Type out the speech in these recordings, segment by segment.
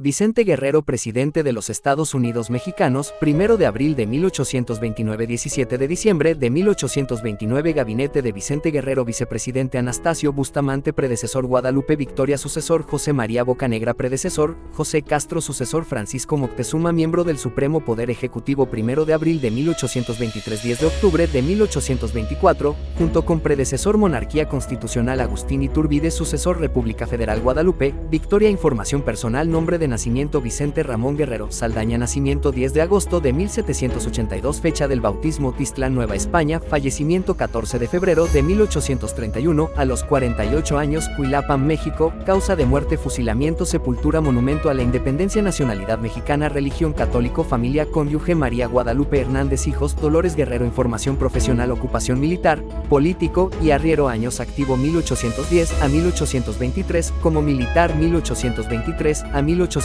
Vicente Guerrero, presidente de los Estados Unidos mexicanos, 1 de abril de 1829, 17 de diciembre de 1829. Gabinete de Vicente Guerrero. Vicepresidente Anastasio Bustamante, predecesor Guadalupe Victoria, sucesor José María Bocanegra, predecesor José Castro, sucesor Francisco Moctezuma, miembro del Supremo Poder Ejecutivo. 1 de abril de 1823, 10 de octubre de 1824, junto con predecesor Monarquía Constitucional Agustín Iturbide, sucesor República Federal Guadalupe Victoria. Información personal. Nombre de nacimiento Vicente Ramón Guerrero Saldaña. Nacimiento 10 de agosto de 1782. Fecha del bautismo Tiztlán, Nueva España. Fallecimiento 14 de febrero de 1831, a los 48 años, Cuilapan, México. Causa de muerte fusilamiento. Sepultura monumento a la independencia. Nacionalidad mexicana. Religión católico. Familia cónyuge María Guadalupe Hernández. Hijos Dolores Guerrero. Información profesional. Ocupación militar, político y arriero. Años activo 1810 a 1823, como militar 1823 a 1829,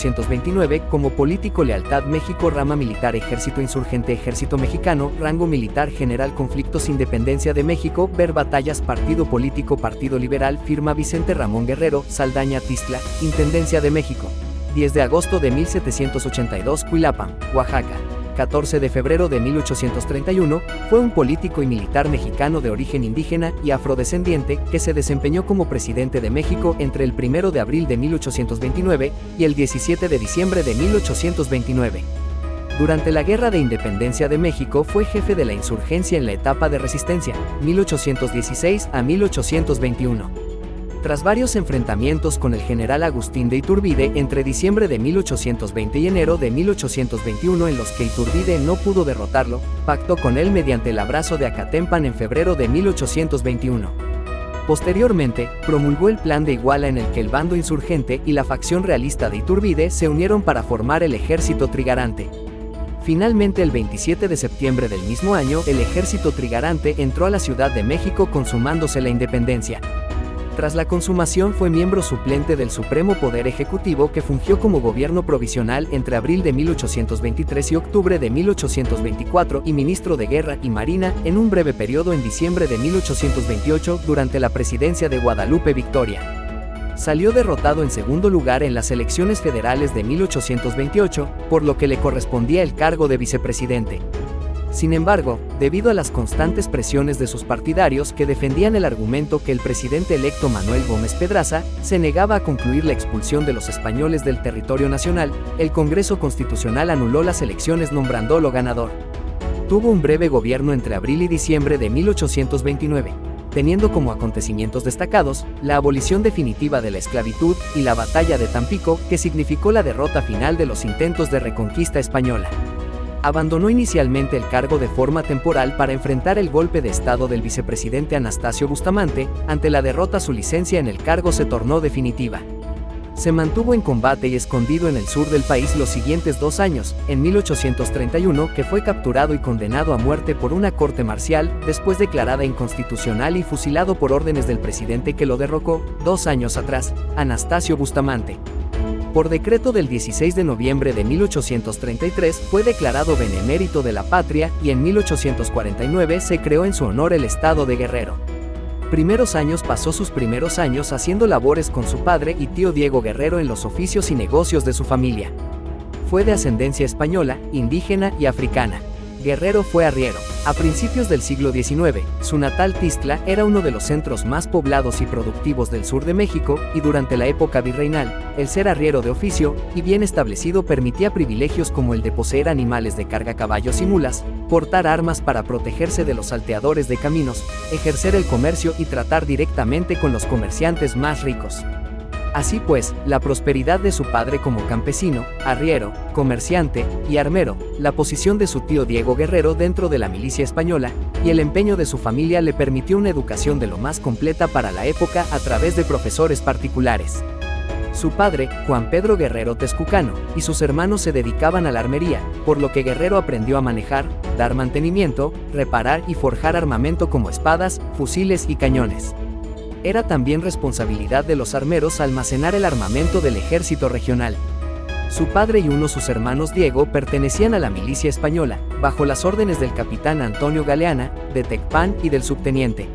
como político lealtad México. Rama militar Ejército Insurgente Ejército Mexicano. Rango militar general. Conflictos Independencia de México. Ver batallas. Partido político Partido Liberal. Firma Vicente Ramón Guerrero Saldaña. Tiztla, Intendencia de México. 10 de agosto de 1782. Cuilapan, Oaxaca. 14 de febrero de 1831, fue un político y militar mexicano de origen indígena y afrodescendiente que se desempeñó como presidente de México entre el 1 de abril de 1829 y el 17 de diciembre de 1829. Durante la Guerra de Independencia de México fue jefe de la insurgencia en la etapa de resistencia, 1816 a 1821. Tras varios enfrentamientos con el general Agustín de Iturbide entre diciembre de 1820 y enero de 1821, en los que Iturbide no pudo derrotarlo, pactó con él mediante el Abrazo de Acatempan en febrero de 1821. Posteriormente, promulgó el Plan de Iguala, en el que el bando insurgente y la facción realista de Iturbide se unieron para formar el Ejército Trigarante. Finalmente, el 27 de septiembre del mismo año, el Ejército Trigarante entró a la Ciudad de México, consumándose la independencia. Tras la consumación fue miembro suplente del Supremo Poder Ejecutivo, que fungió como gobierno provisional entre abril de 1823 y octubre de 1824, y ministro de Guerra y Marina en un breve periodo en diciembre de 1828 durante la presidencia de Guadalupe Victoria. Salió derrotado en segundo lugar en las elecciones federales de 1828, por lo que le correspondía el cargo de vicepresidente. Sin embargo, debido a las constantes presiones de sus partidarios, que defendían el argumento que el presidente electo Manuel Gómez Pedraza se negaba a concluir la expulsión de los españoles del territorio nacional, el Congreso Constitucional anuló las elecciones nombrándolo ganador. Tuvo un breve gobierno entre abril y diciembre de 1829, teniendo como acontecimientos destacados la abolición definitiva de la esclavitud y la Batalla de Tampico, que significó la derrota final de los intentos de reconquista española. Abandonó inicialmente el cargo de forma temporal para enfrentar el golpe de estado del vicepresidente Anastasio Bustamante. Ante la derrota, su licencia en el cargo se tornó definitiva. Se mantuvo en combate y escondido en el sur del país los siguientes 2 años, en 1831, que fue capturado y condenado a muerte por una corte marcial, después declarada inconstitucional, y fusilado por órdenes del presidente que lo derrocó 2 años atrás, Anastasio Bustamante. Por decreto del 16 de noviembre de 1833 fue declarado benemérito de la patria, y en 1849 se creó en su honor el estado de Guerrero. Pasó sus primeros años haciendo labores con su padre y tío Diego Guerrero en los oficios y negocios de su familia. Fue de ascendencia española, indígena y africana. Guerrero fue arriero. A principios del siglo XIX, su natal Tiztla era uno de los centros más poblados y productivos del sur de México, y durante la época virreinal, el ser arriero de oficio y bien establecido permitía privilegios como el de poseer animales de carga, caballos y mulas, portar armas para protegerse de los salteadores de caminos, ejercer el comercio y tratar directamente con los comerciantes más ricos. Así pues, la prosperidad de su padre como campesino, arriero, comerciante y armero, la posición de su tío Diego Guerrero dentro de la milicia española, y el empeño de su familia le permitió una educación de lo más completa para la época a través de profesores particulares. Su padre, Juan Pedro Guerrero Tezcucano, y sus hermanos se dedicaban a la armería, por lo que Guerrero aprendió a manejar, dar mantenimiento, reparar y forjar armamento como espadas, fusiles y cañones. Era también responsabilidad de los armeros almacenar el armamento del ejército regional. Su padre y sus hermanos Diego pertenecían a la milicia española, bajo las órdenes del capitán Antonio Galeana, de Tecpan, y del subteniente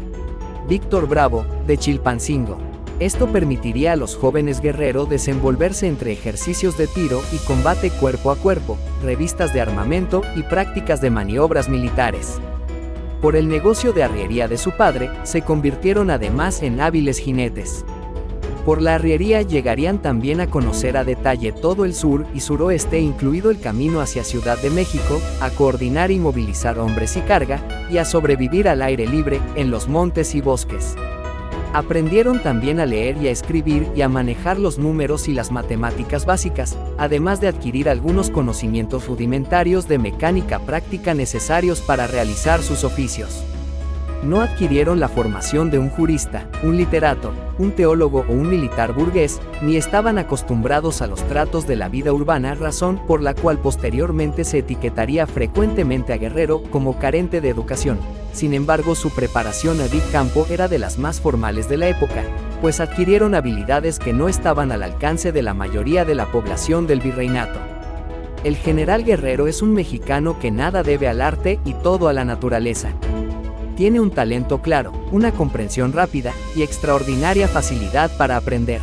Víctor Bravo, de Chilpancingo. Esto permitiría a los jóvenes Guerrero desenvolverse entre ejercicios de tiro y combate cuerpo a cuerpo, revistas de armamento y prácticas de maniobras militares. Por el negocio de arriería de su padre, se convirtieron además en hábiles jinetes. Por la arriería llegarían también a conocer a detalle todo el sur y suroeste, incluido el camino hacia Ciudad de México, a coordinar y movilizar hombres y carga, y a sobrevivir al aire libre, en los montes y bosques. Aprendieron también a leer y a escribir y a manejar los números y las matemáticas básicas, además de adquirir algunos conocimientos rudimentarios de mecánica práctica necesarios para realizar sus oficios. No adquirieron la formación de un jurista, un literato, un teólogo o un militar burgués, ni estaban acostumbrados a los tratos de la vida urbana, razón por la cual posteriormente se etiquetaría frecuentemente a Guerrero como carente de educación. Sin embargo, su preparación a campo era de las más formales de la época, pues adquirieron habilidades que no estaban al alcance de la mayoría de la población del virreinato. El general Guerrero es un mexicano que nada debe al arte y todo a la naturaleza. Tiene un talento claro, una comprensión rápida y extraordinaria facilidad para aprender.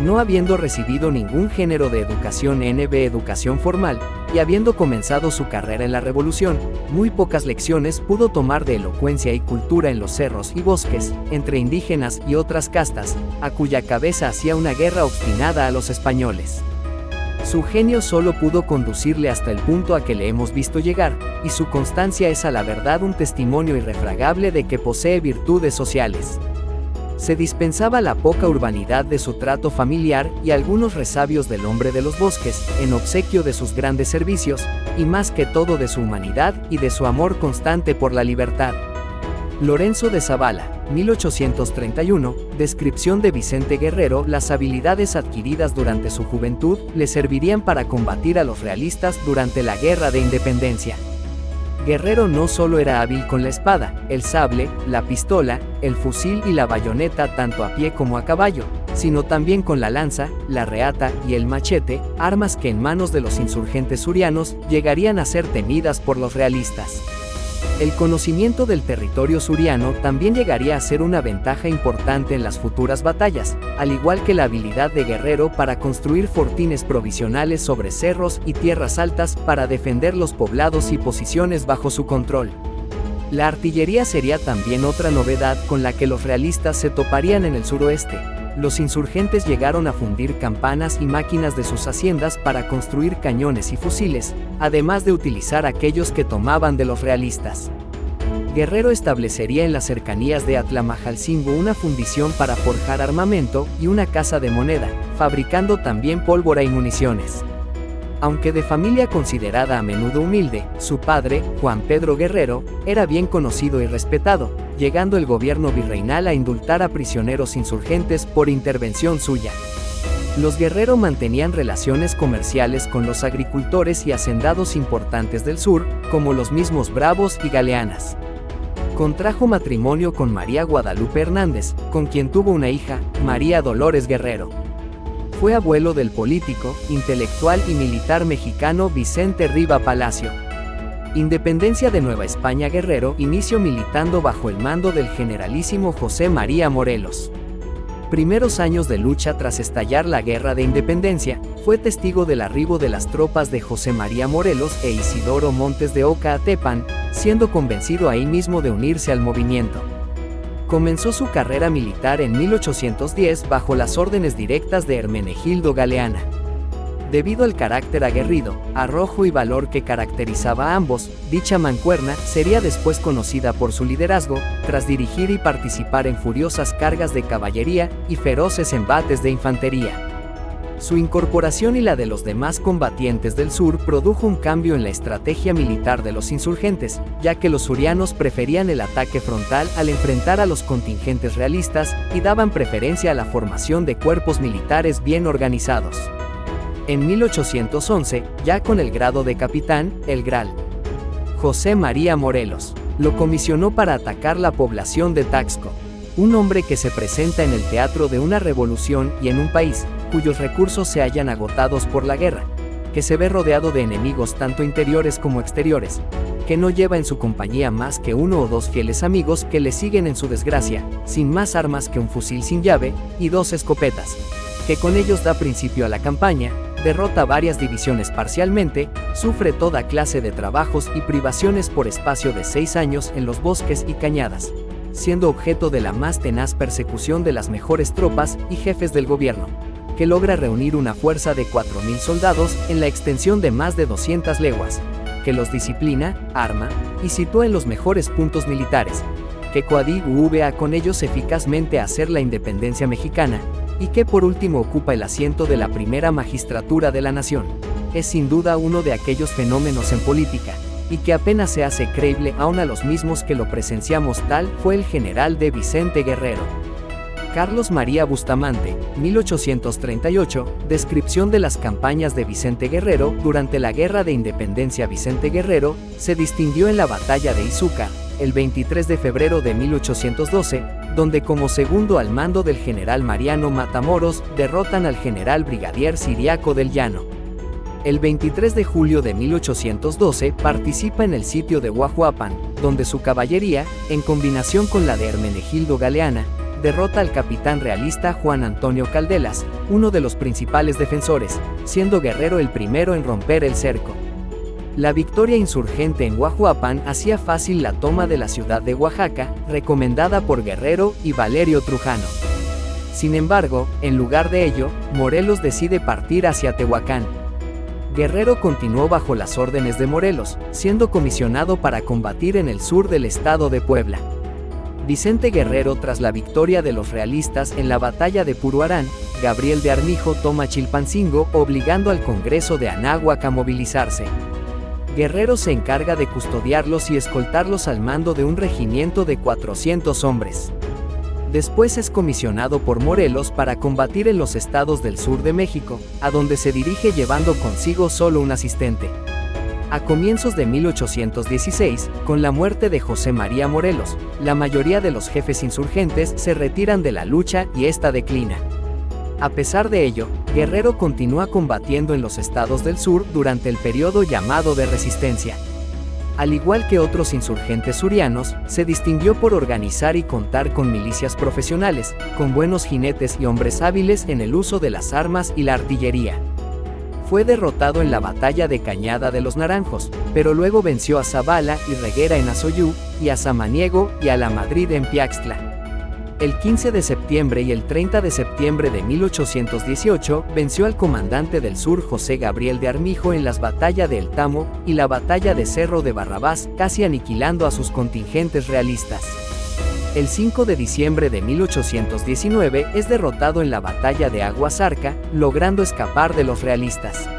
No habiendo recibido ningún género de educación educación formal, y habiendo comenzado su carrera en la Revolución, muy pocas lecciones pudo tomar de elocuencia y cultura en los cerros y bosques, entre indígenas y otras castas, a cuya cabeza hacía una guerra obstinada a los españoles. Su genio solo pudo conducirle hasta el punto a que le hemos visto llegar, y su constancia es a la verdad un testimonio irrefragable de que posee virtudes sociales. Se dispensaba la poca urbanidad de su trato familiar y algunos resabios del hombre de los bosques, en obsequio de sus grandes servicios, y más que todo de su humanidad y de su amor constante por la libertad. Lorenzo de Zavala, 1831, descripción de Vicente Guerrero. Las habilidades adquiridas durante su juventud le servirían para combatir a los realistas durante la Guerra de Independencia. Guerrero no solo era hábil con la espada, el sable, la pistola, el fusil y la bayoneta tanto a pie como a caballo, sino también con la lanza, la reata y el machete, armas que en manos de los insurgentes surianos llegarían a ser temidas por los realistas. El conocimiento del territorio suriano también llegaría a ser una ventaja importante en las futuras batallas, al igual que la habilidad de Guerrero para construir fortines provisionales sobre cerros y tierras altas para defender los poblados y posiciones bajo su control. La artillería sería también otra novedad con la que los realistas se toparían en el suroeste. Los insurgentes llegaron a fundir campanas y máquinas de sus haciendas para construir cañones y fusiles, además de utilizar aquellos que tomaban de los realistas. Guerrero establecería en las cercanías de Atlamajalcingo una fundición para forjar armamento y una casa de moneda, fabricando también pólvora y municiones. Aunque de familia considerada a menudo humilde, su padre, Juan Pedro Guerrero, era bien conocido y respetado, llegando el gobierno virreinal a indultar a prisioneros insurgentes por intervención suya. Los Guerrero mantenían relaciones comerciales con los agricultores y hacendados importantes del sur, como los mismos Bravos y Galeanas. Contrajo matrimonio con María Guadalupe Hernández, con quien tuvo una hija, María Dolores Guerrero. Fue abuelo del político, intelectual y militar mexicano Vicente Riva Palacio. Independencia de Nueva España. Guerrero inició militando bajo el mando del generalísimo José María Morelos. Primeros años de lucha tras estallar la Guerra de Independencia, fue testigo del arribo de las tropas de José María Morelos e Isidoro Montes de Oca a Tepán, siendo convencido ahí mismo de unirse al movimiento. Comenzó su carrera militar en 1810 bajo las órdenes directas de Hermenegildo Galeana. Debido al carácter aguerrido, arrojo y valor que caracterizaba a ambos, dicha mancuerna sería después conocida por su liderazgo, tras dirigir y participar en furiosas cargas de caballería y feroces embates de infantería. Su incorporación y la de los demás combatientes del sur produjo un cambio en la estrategia militar de los insurgentes, ya que los surianos preferían el ataque frontal al enfrentar a los contingentes realistas y daban preferencia a la formación de cuerpos militares bien organizados. En 1811, ya con el grado de capitán, el Gral. José María Morelos lo comisionó para atacar la población de Taxco, un hombre que se presenta en el teatro de una revolución y en un país cuyos recursos se hallan agotados por la guerra, que se ve rodeado de enemigos tanto interiores como exteriores, que no lleva en su compañía más que 1 o 2 fieles amigos que le siguen en su desgracia, sin más armas que un fusil sin llave y 2 escopetas, que con ellos da principio a la campaña, derrota varias divisiones parcialmente, sufre toda clase de trabajos y privaciones por espacio de 6 años en los bosques y cañadas, siendo objeto de la más tenaz persecución de las mejores tropas y jefes del gobierno, que logra reunir una fuerza de 4.000 soldados en la extensión de más de 200 leguas, que los disciplina, arma y sitúa en los mejores puntos militares, que coadyuva con ellos eficazmente a hacer la independencia mexicana, y que por último ocupa el asiento de la primera magistratura de la nación. Es sin duda uno de aquellos fenómenos en política, y que apenas se hace creíble aún a los mismos que lo presenciamos. Tal fue el general de Vicente Guerrero. Carlos María Bustamante, 1838, descripción de las campañas de Vicente Guerrero durante la Guerra de Independencia. Vicente Guerrero se distinguió en la batalla de Izúcar, el 23 de febrero de 1812, donde como segundo al mando del general Mariano Matamoros, derrotan al general brigadier Ciriaco del Llano. El 23 de julio de 1812 participa en el sitio de Guajuapan, donde su caballería, en combinación con la de Hermenegildo Galeana, derrota al capitán realista Juan Antonio Caldelas, uno de los principales defensores, siendo Guerrero el primero en romper el cerco. La victoria insurgente en Guajuapan hacía fácil la toma de la ciudad de Oaxaca, recomendada por Guerrero y Valerio Trujano. Sin embargo, en lugar de ello, Morelos decide partir hacia Tehuacán. Guerrero continuó bajo las órdenes de Morelos, siendo comisionado para combatir en el sur del estado de Puebla. Vicente Guerrero, tras la victoria de los realistas en la batalla de Puruarán, Gabriel de Armijo toma Chilpancingo, obligando al Congreso de Anáhuac a movilizarse. Guerrero se encarga de custodiarlos y escoltarlos al mando de un regimiento de 400 hombres. Después es comisionado por Morelos para combatir en los estados del sur de México, a donde se dirige llevando consigo solo un asistente. A comienzos de 1816, con la muerte de José María Morelos, la mayoría de los jefes insurgentes se retiran de la lucha y esta declina. A pesar de ello, Guerrero continúa combatiendo en los estados del sur durante el periodo llamado de resistencia. Al igual que otros insurgentes surianos, se distinguió por organizar y contar con milicias profesionales, con buenos jinetes y hombres hábiles en el uso de las armas y la artillería. Fue derrotado en la batalla de Cañada de los Naranjos, pero luego venció a Zavala y Reguera en Azoyú, y a Samaniego y a La Madrid en Piaxtla. El 15 de septiembre y el 30 de septiembre de 1818 venció al comandante del sur José Gabriel de Armijo en las batallas de El Tamo y la batalla de Cerro de Barrabás, casi aniquilando a sus contingentes realistas. El 5 de diciembre de 1819 es derrotado en la batalla de Aguasarca, logrando escapar de los realistas.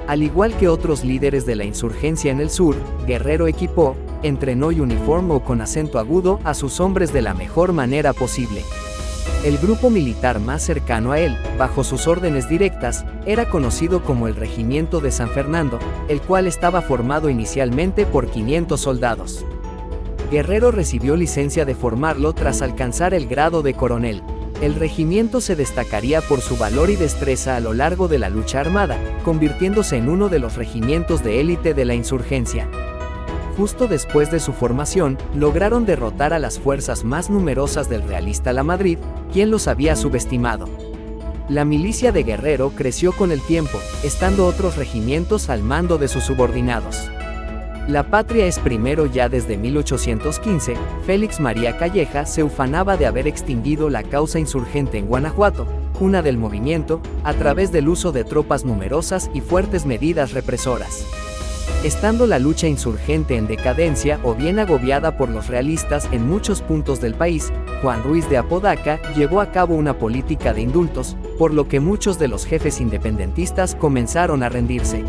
Al igual que otros líderes de la insurgencia en el sur, Guerrero equipó, entrenó y uniformó con acento agudo a sus hombres de la mejor manera posible. El grupo militar más cercano a él, bajo sus órdenes directas, era conocido como el Regimiento de San Fernando, el cual estaba formado inicialmente por 500 soldados. Guerrero recibió licencia de formarlo tras alcanzar el grado de coronel. El regimiento se destacaría por su valor y destreza a lo largo de la lucha armada, convirtiéndose en uno de los regimientos de élite de la insurgencia. Justo después de su formación, lograron derrotar a las fuerzas más numerosas del realista La Madrid, quien los había subestimado. La milicia de Guerrero creció con el tiempo, estando otros regimientos al mando de sus subordinados. La patria es primero. Ya desde 1815, Félix María Calleja se ufanaba de haber extinguido la causa insurgente en Guanajuato, cuna del movimiento, a través del uso de tropas numerosas y fuertes medidas represoras. Estando la lucha insurgente en decadencia o bien agobiada por los realistas en muchos puntos del país, Juan Ruiz de Apodaca llevó a cabo una política de indultos, por lo que muchos de los jefes independentistas comenzaron a rendirse.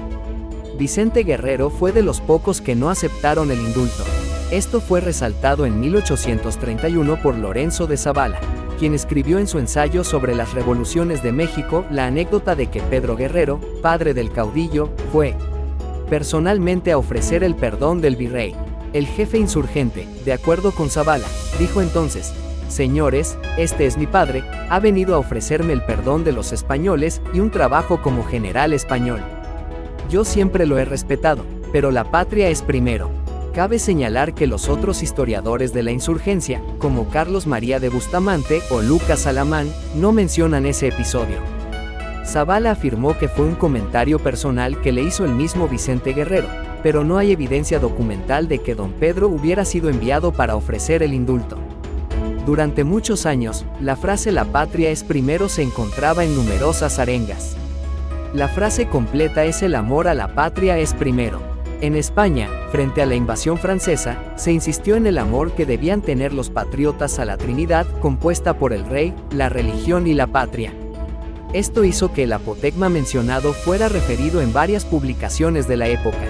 Vicente Guerrero fue de los pocos que no aceptaron el indulto. Esto fue resaltado en 1831 por Lorenzo de Zavala, quien escribió en su ensayo sobre las revoluciones de México la anécdota de que Pedro Guerrero, padre del caudillo, fue personalmente a ofrecer el perdón del virrey. El jefe insurgente, de acuerdo con Zavala, dijo entonces: «Señores, este es mi padre, ha venido a ofrecerme el perdón de los españoles y un trabajo como general español. Yo siempre lo he respetado, pero la patria es primero». Cabe señalar que los otros historiadores de la insurgencia, como Carlos María de Bustamante o Lucas Alamán, no mencionan ese episodio. Zavala afirmó que fue un comentario personal que le hizo el mismo Vicente Guerrero, pero no hay evidencia documental de que don Pedro hubiera sido enviado para ofrecer el indulto. Durante muchos años, la frase "la patria es primero" se encontraba en numerosas arengas. La frase completa es "el amor a la patria es primero". En España, frente a la invasión francesa, se insistió en el amor que debían tener los patriotas a la Trinidad, compuesta por el rey, la religión y la patria. Esto hizo que el apotegma mencionado fuera referido en varias publicaciones de la época.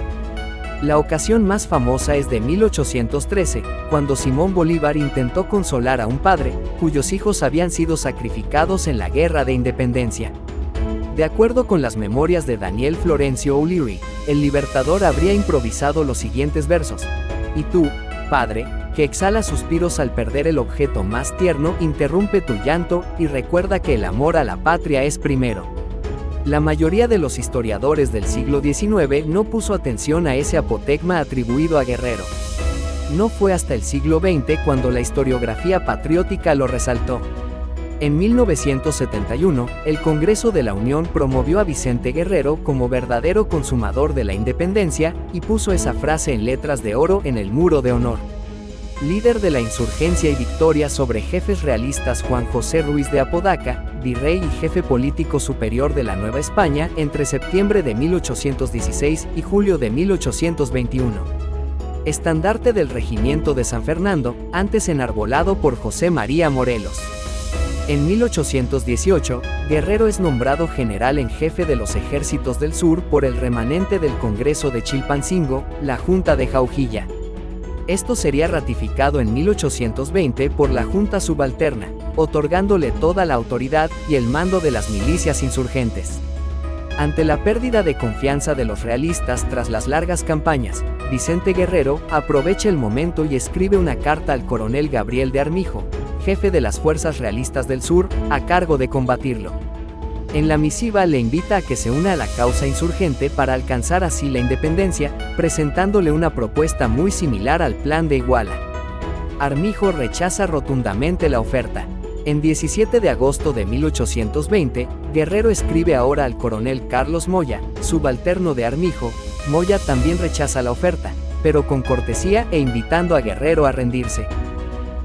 La ocasión más famosa es de 1813, cuando Simón Bolívar intentó consolar a un padre, cuyos hijos habían sido sacrificados en la Guerra de Independencia. De acuerdo con las memorias de Daniel Florencio O'Leary, el libertador habría improvisado los siguientes versos: "Y tú, padre, que exhalas suspiros al perder el objeto más tierno, interrumpe tu llanto, y recuerda que el amor a la patria es primero". La mayoría de los historiadores del siglo XIX no puso atención a ese apotegma atribuido a Guerrero. No fue hasta el siglo XX cuando la historiografía patriótica lo resaltó. En 1971, el Congreso de la Unión promovió a Vicente Guerrero como verdadero consumador de la independencia, y puso esa frase en letras de oro en el muro de honor. Líder de la insurgencia y victoria sobre jefes realistas Juan José Ruiz de Apodaca, virrey y jefe político superior de la Nueva España entre septiembre de 1816 y julio de 1821. Estandarte del Regimiento de San Fernando, antes enarbolado por José María Morelos. En 1818, Guerrero es nombrado general en jefe de los ejércitos del sur por el remanente del Congreso de Chilpancingo, la Junta de Jaujilla. Esto sería ratificado en 1820 por la Junta Subalterna, otorgándole toda la autoridad y el mando de las milicias insurgentes. Ante la pérdida de confianza de los realistas tras las largas campañas, Vicente Guerrero aprovecha el momento y escribe una carta al coronel Gabriel de Armijo, jefe de las fuerzas realistas del sur, a cargo de combatirlo. En la misiva le invita a que se una a la causa insurgente para alcanzar así la independencia, presentándole una propuesta muy similar al Plan de Iguala. Armijo rechaza rotundamente la oferta. En 17 de agosto de 1820, Guerrero escribe ahora al coronel Carlos Moya, subalterno de Armijo. Moya también rechaza la oferta, pero con cortesía e invitando a Guerrero a rendirse.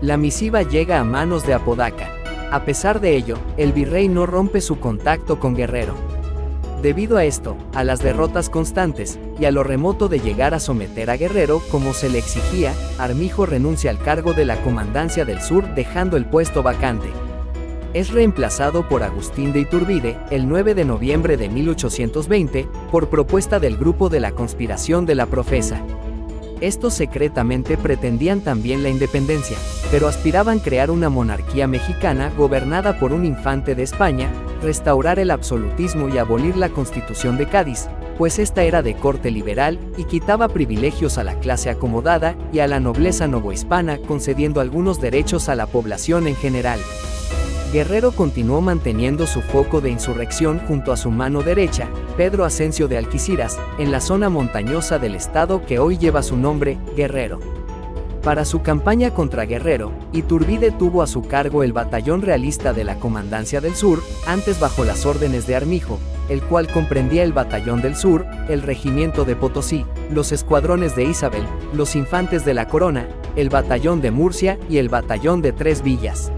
La misiva llega a manos de Apodaca. A pesar de ello, el virrey no rompe su contacto con Guerrero. Debido a esto, a las derrotas constantes, y a lo remoto de llegar a someter a Guerrero como se le exigía, Armijo renuncia al cargo de la comandancia del sur, dejando el puesto vacante. Es reemplazado por Agustín de Iturbide, el 9 de noviembre de 1820, por propuesta del grupo de la conspiración de la Profesa. Estos secretamente pretendían también la independencia, pero aspiraban a crear una monarquía mexicana gobernada por un infante de España, restaurar el absolutismo y abolir la Constitución de Cádiz, pues esta era de corte liberal y quitaba privilegios a la clase acomodada y a la nobleza novohispana, concediendo algunos derechos a la población en general. Guerrero continuó manteniendo su foco de insurrección junto a su mano derecha, Pedro Ascencio de Alquiciras, en la zona montañosa del estado que hoy lleva su nombre, Guerrero. Para su campaña contra Guerrero, Iturbide tuvo a su cargo el batallón realista de la Comandancia del Sur, antes bajo las órdenes de Armijo, el cual comprendía el Batallón del Sur, el Regimiento de Potosí, los escuadrones de Isabel, los Infantes de la Corona, el Batallón de Murcia y el Batallón de Tres Villas.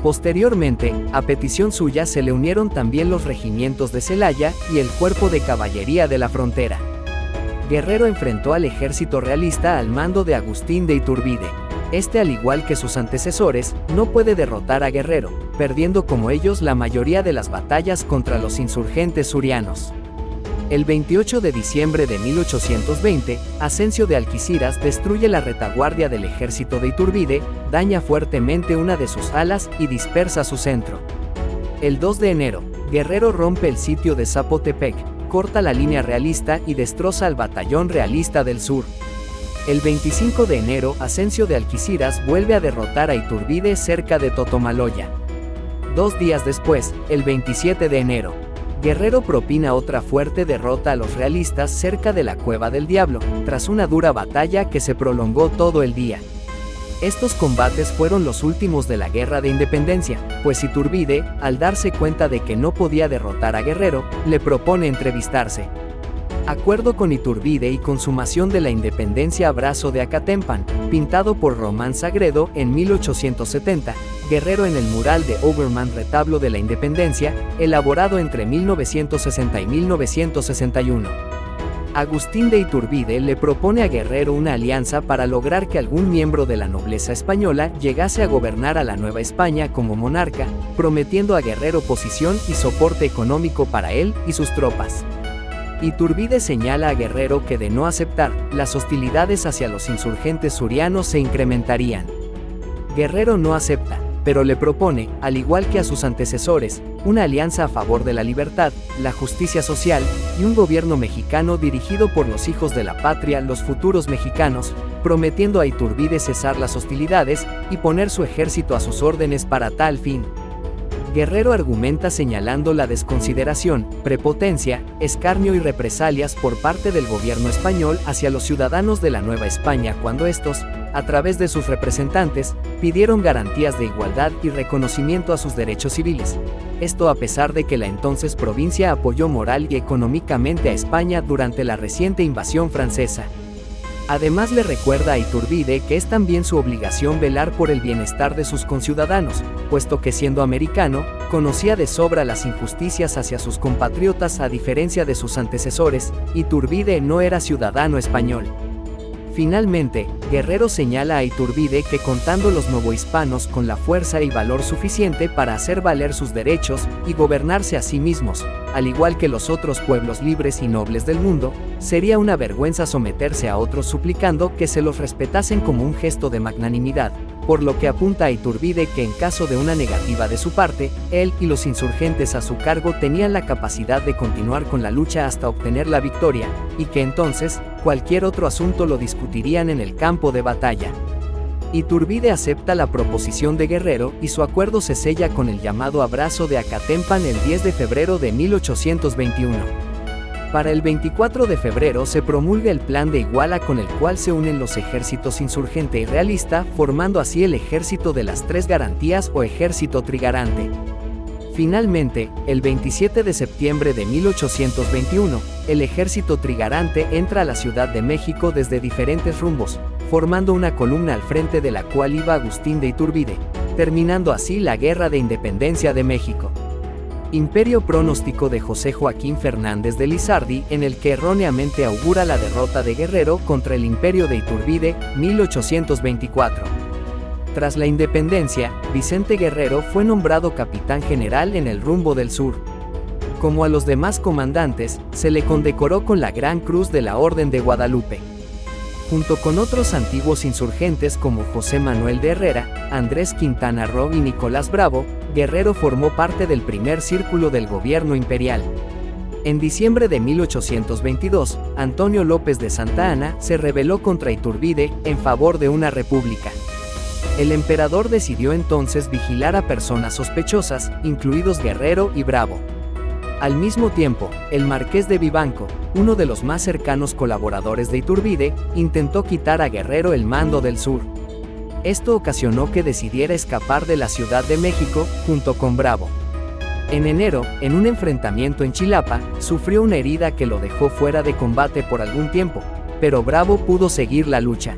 Posteriormente, a petición suya se le unieron también los regimientos de Celaya y el Cuerpo de Caballería de la Frontera. Guerrero enfrentó al ejército realista al mando de Agustín de Iturbide. Este, al igual que sus antecesores, no puede derrotar a Guerrero, perdiendo como ellos la mayoría de las batallas contra los insurgentes surianos. El 28 de diciembre de 1820, Ascencio de Alquiciras destruye la retaguardia del ejército de Iturbide, daña fuertemente una de sus alas y dispersa su centro. El 2 de enero, Guerrero rompe el sitio de Zapotepec, corta la línea realista y destroza al batallón realista del sur. El 25 de enero, Ascencio de Alquiciras vuelve a derrotar a Iturbide cerca de Totomaloya. 2 días después, el 27 de enero, Guerrero propina otra fuerte derrota a los realistas cerca de la Cueva del Diablo, tras una dura batalla que se prolongó todo el día. Estos combates fueron los últimos de la Guerra de Independencia, pues Iturbide, al darse cuenta de que no podía derrotar a Guerrero, le propone entrevistarse. Acuerdo con Iturbide y consumación de la independencia. Abrazo de Acatempan, pintado por Román Sagredo en 1870, Guerrero en el mural de Overman Retablo de la Independencia, elaborado entre 1960 y 1961. Agustín de Iturbide le propone a Guerrero una alianza para lograr que algún miembro de la nobleza española llegase a gobernar a la Nueva España como monarca, prometiendo a Guerrero posición y soporte económico para él y sus tropas. Iturbide señala a Guerrero que de no aceptar, las hostilidades hacia los insurgentes surianos se incrementarían. Guerrero no acepta, pero le propone, al igual que a sus antecesores, una alianza a favor de la libertad, la justicia social, y un gobierno mexicano dirigido por los hijos de la patria, los futuros mexicanos, prometiendo a Iturbide cesar las hostilidades y poner su ejército a sus órdenes para tal fin. Guerrero argumenta señalando la desconsideración, prepotencia, escarnio y represalias por parte del gobierno español hacia los ciudadanos de la Nueva España cuando estos, a través de sus representantes, pidieron garantías de igualdad y reconocimiento a sus derechos civiles. Esto a pesar de que la entonces provincia apoyó moral y económicamente a España durante la reciente invasión francesa. Además le recuerda a Iturbide que es también su obligación velar por el bienestar de sus conciudadanos, puesto que siendo americano, conocía de sobra las injusticias hacia sus compatriotas. A diferencia de sus antecesores, Iturbide no era ciudadano español. Finalmente, Guerrero señala a Iturbide que contando los novohispanos con la fuerza y valor suficiente para hacer valer sus derechos y gobernarse a sí mismos, al igual que los otros pueblos libres y nobles del mundo, sería una vergüenza someterse a otros suplicando que se los respetasen como un gesto de magnanimidad, por lo que apunta a Iturbide que en caso de una negativa de su parte, él y los insurgentes a su cargo tenían la capacidad de continuar con la lucha hasta obtener la victoria, y que entonces, cualquier otro asunto lo discutirían en el campo de batalla. Iturbide acepta la proposición de Guerrero y su acuerdo se sella con el llamado Abrazo de Acatempan el 10 de febrero de 1821. Para el 24 de febrero se promulga el Plan de Iguala con el cual se unen los ejércitos insurgente y realista, formando así el Ejército de las Tres Garantías o Ejército Trigarante. Finalmente, el 27 de septiembre de 1821, el Ejército Trigarante entra a la Ciudad de México desde diferentes rumbos, formando una columna al frente de la cual iba Agustín de Iturbide, terminando así la Guerra de Independencia de México. Imperio pronóstico de José Joaquín Fernández de Lizardi, en el que erróneamente augura la derrota de Guerrero contra el Imperio de Iturbide, 1824. Tras la independencia, Vicente Guerrero fue nombrado capitán general en el rumbo del sur. Como a los demás comandantes, se le condecoró con la Gran Cruz de la Orden de Guadalupe. Junto con otros antiguos insurgentes como José Manuel de Herrera, Andrés Quintana Roo y Nicolás Bravo, Guerrero formó parte del primer círculo del gobierno imperial. En diciembre de 1822, Antonio López de Santa Anna se rebeló contra Iturbide en favor de una república. El emperador decidió entonces vigilar a personas sospechosas, incluidos Guerrero y Bravo. Al mismo tiempo, el marqués de Vivanco, uno de los más cercanos colaboradores de Iturbide, intentó quitar a Guerrero el mando del sur. Esto ocasionó que decidiera escapar de la Ciudad de México, junto con Bravo. En enero, en un enfrentamiento en Chilapa, sufrió una herida que lo dejó fuera de combate por algún tiempo, pero Bravo pudo seguir la lucha.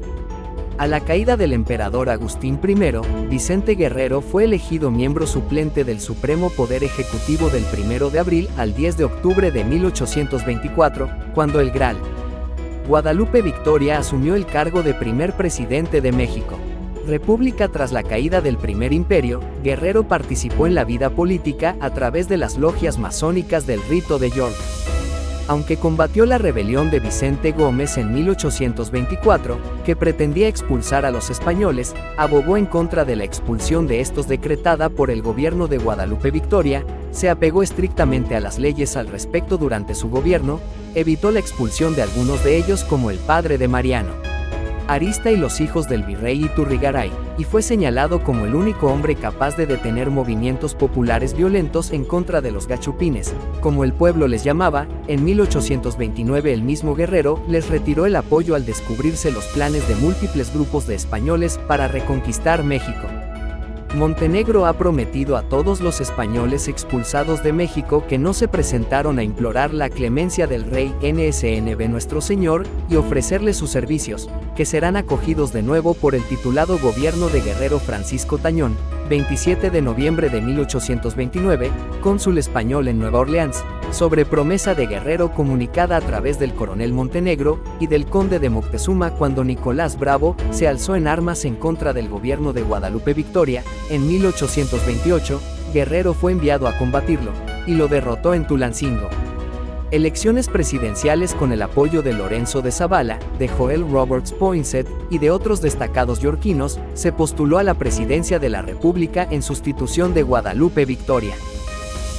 A la caída del emperador Agustín I, Vicente Guerrero fue elegido miembro suplente del Supremo Poder Ejecutivo del 1 de abril al 10 de octubre de 1824, cuando el Gral. Guadalupe Victoria asumió el cargo de primer presidente de México. República. Tras la caída del Primer Imperio, Guerrero participó en la vida política a través de las logias masónicas del Rito de York. Aunque combatió la rebelión de Vicente Gómez en 1824, que pretendía expulsar a los españoles, abogó en contra de la expulsión de estos decretada por el gobierno de Guadalupe Victoria, se apegó estrictamente a las leyes al respecto durante su gobierno, evitó la expulsión de algunos de ellos como el padre de Mariano. Arista y los hijos del virrey Iturrigaray, y fue señalado como el único hombre capaz de detener movimientos populares violentos en contra de los gachupines, como el pueblo les llamaba. En 1829 el mismo Guerrero les retiró el apoyo al descubrirse los planes de múltiples grupos de españoles para reconquistar México. Montenegro ha prometido a todos los españoles expulsados de México que no se presentaron a implorar la clemencia del rey NSNB nuestro Señor y ofrecerle sus servicios, que serán acogidos de nuevo por el titulado gobierno de Guerrero Francisco Tañón, 27 de noviembre de 1829, cónsul español en Nueva Orleans, sobre promesa de Guerrero comunicada a través del coronel Montenegro y del conde de Moctezuma cuando Nicolás Bravo se alzó en armas en contra del gobierno de Guadalupe Victoria. En 1828, Guerrero fue enviado a combatirlo, y lo derrotó en Tulancingo. Elecciones presidenciales con el apoyo de Lorenzo de Zavala, de Joel Roberts Poinsett y de otros destacados yorquinos, se postuló a la presidencia de la República en sustitución de Guadalupe Victoria.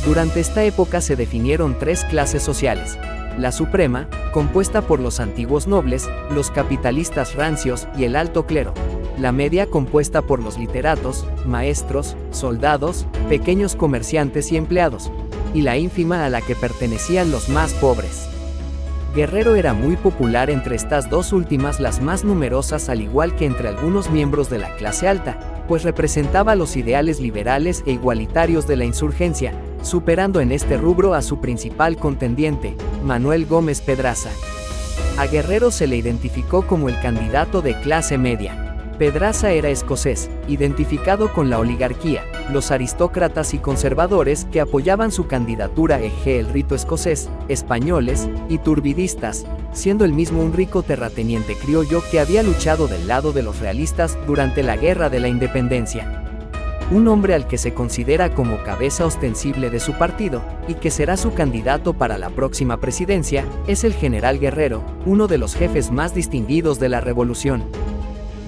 Durante esta época se definieron tres clases sociales: la suprema, compuesta por los antiguos nobles, los capitalistas rancios y el alto clero; la media, compuesta por los literatos, maestros, soldados, pequeños comerciantes y empleados; y la ínfima, a la que pertenecían los más pobres. Guerrero era muy popular entre estas dos últimas, las más numerosas, al igual que entre algunos miembros de la clase alta, pues representaba los ideales liberales e igualitarios de la insurgencia, superando en este rubro a su principal contendiente, Manuel Gómez Pedraza. A Guerrero se le identificó como el candidato de clase media. Pedraza era escocés, identificado con la oligarquía, los aristócratas y conservadores que apoyaban su candidatura, el rito escocés, españoles, y turbidistas, siendo el mismo un rico terrateniente criollo que había luchado del lado de los realistas durante la Guerra de la Independencia. Un hombre al que se considera como cabeza ostensible de su partido, y que será su candidato para la próxima presidencia, es el general Guerrero, uno de los jefes más distinguidos de la revolución.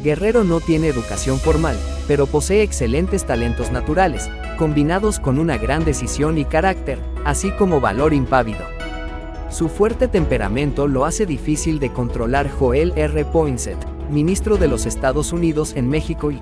Guerrero no tiene educación formal, pero posee excelentes talentos naturales, combinados con una gran decisión y carácter, así como valor impávido. Su fuerte temperamento lo hace difícil de controlar. Joel R. Poinsett, ministro de los Estados Unidos en México y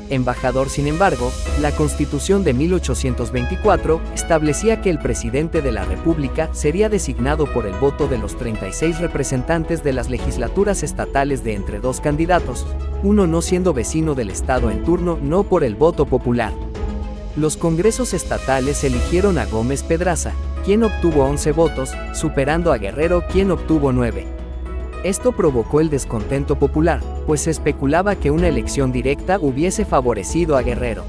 embajador. Sin embargo, la Constitución de 1824 establecía que el presidente de la República sería designado por el voto de los 36 representantes de las legislaturas estatales de entre dos candidatos, uno no siendo vecino del estado en turno, no por el voto popular. Los congresos estatales eligieron a Gómez Pedraza, quien obtuvo 11 votos, superando a Guerrero, quien obtuvo 9. Esto provocó el descontento popular, pues se especulaba que una elección directa hubiese favorecido a Guerrero.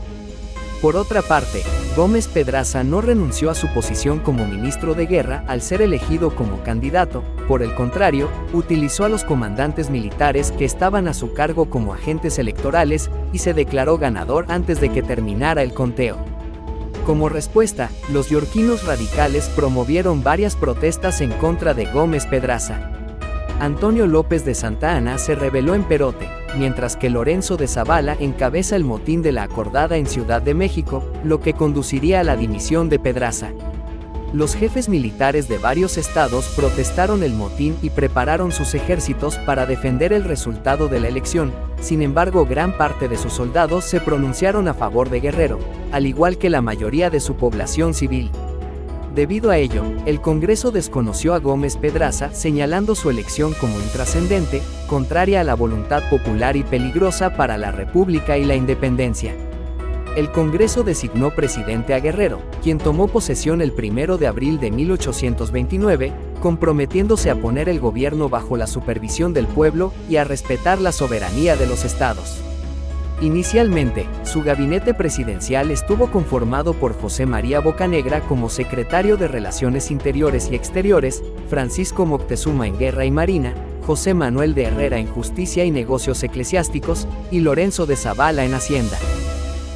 Por otra parte, Gómez Pedraza no renunció a su posición como ministro de guerra al ser elegido como candidato; por el contrario, utilizó a los comandantes militares que estaban a su cargo como agentes electorales, y se declaró ganador antes de que terminara el conteo. Como respuesta, los yorquinos radicales promovieron varias protestas en contra de Gómez Pedraza. Antonio López de Santa Anna se rebeló en Perote, mientras que Lorenzo de Zavala encabeza el motín de la Acordada en Ciudad de México, lo que conduciría a la dimisión de Pedraza. Los jefes militares de varios estados protestaron el motín y prepararon sus ejércitos para defender el resultado de la elección. Sin embargo, gran parte de sus soldados se pronunciaron a favor de Guerrero, al igual que la mayoría de su población civil. Debido a ello, el Congreso desconoció a Gómez Pedraza, señalando su elección como intrascendente, contraria a la voluntad popular y peligrosa para la República y la independencia. El Congreso designó presidente a Guerrero, quien tomó posesión el 1 de abril de 1829, comprometiéndose a poner el gobierno bajo la supervisión del pueblo y a respetar la soberanía de los estados. Inicialmente, su gabinete presidencial estuvo conformado por José María Bocanegra como secretario de Relaciones Interiores y Exteriores, Francisco Moctezuma en Guerra y Marina, José Manuel de Herrera en Justicia y Negocios Eclesiásticos, y Lorenzo de Zavala en Hacienda.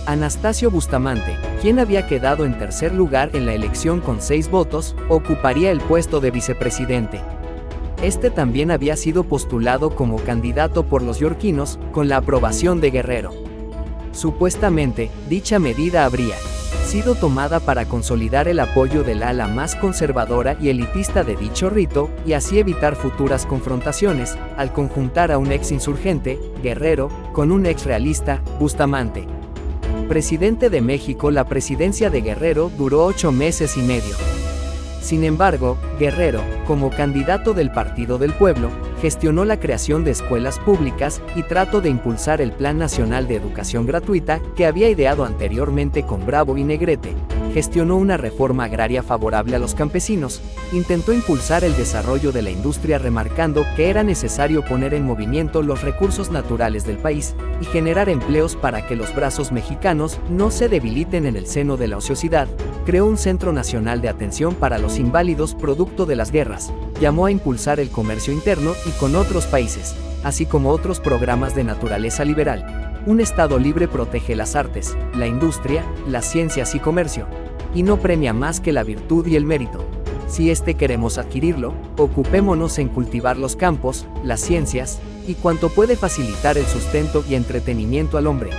Anastasio Bustamante, quien había quedado en tercer lugar en la elección con 6 votos, ocuparía el puesto de vicepresidente. Este también había sido postulado como candidato por los yorquinos, con la aprobación de Guerrero. Supuestamente, dicha medida habría sido tomada para consolidar el apoyo del ala más conservadora y elitista de dicho rito, y así evitar futuras confrontaciones, al conjuntar a un ex insurgente, Guerrero, con un ex realista, Bustamante. Presidente de México. La presidencia de Guerrero duró 8 meses y medio. Sin embargo, Guerrero, como candidato del Partido del Pueblo, gestionó la creación de escuelas públicas y trató de impulsar el Plan Nacional de Educación Gratuita que había ideado anteriormente con Bravo y Negrete. Gestionó una reforma agraria favorable a los campesinos, intentó impulsar el desarrollo de la industria remarcando que era necesario poner en movimiento los recursos naturales del país y generar empleos para que los brazos mexicanos no se debiliten en el seno de la ociosidad. Creó un Centro Nacional de Atención para los Inválidos producto de las guerras, llamó a impulsar el comercio interno y con otros países, así como otros programas de naturaleza liberal. Un Estado libre protege las artes, la industria, las ciencias y comercio, y no premia más que la virtud y el mérito. Si queremos adquirirlo, ocupémonos en cultivar los campos, las ciencias, y cuanto puede facilitar el sustento y entretenimiento al hombre.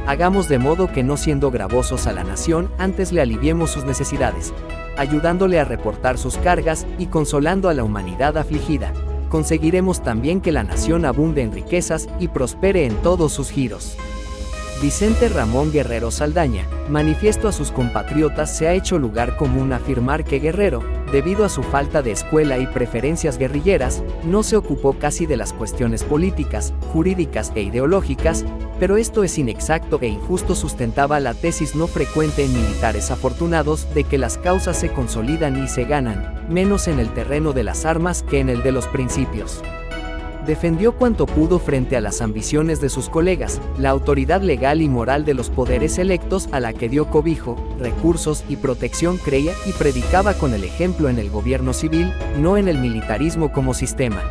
Hagamos de modo que no siendo gravosos a la nación, antes le aliviemos sus necesidades, ayudándole a reportar sus cargas y consolando a la humanidad afligida. Conseguiremos también que la nación abunde en riquezas y prospere en todos sus giros. Vicente Ramón Guerrero Saldaña, manifiesto a sus compatriotas. Se ha hecho lugar común afirmar que Guerrero, debido a su falta de escuela y preferencias guerrilleras, no se ocupó casi de las cuestiones políticas, jurídicas e ideológicas, pero esto es inexacto e injusto. Sustentaba la tesis no frecuente en militares afortunados de que las causas se consolidan y se ganan, menos en el terreno de las armas que en el de los principios. Defendió cuanto pudo frente a las ambiciones de sus colegas, la autoridad legal y moral de los poderes electos a la que dio cobijo, recursos y protección. Creía y predicaba con el ejemplo en el gobierno civil, no en el militarismo como sistema.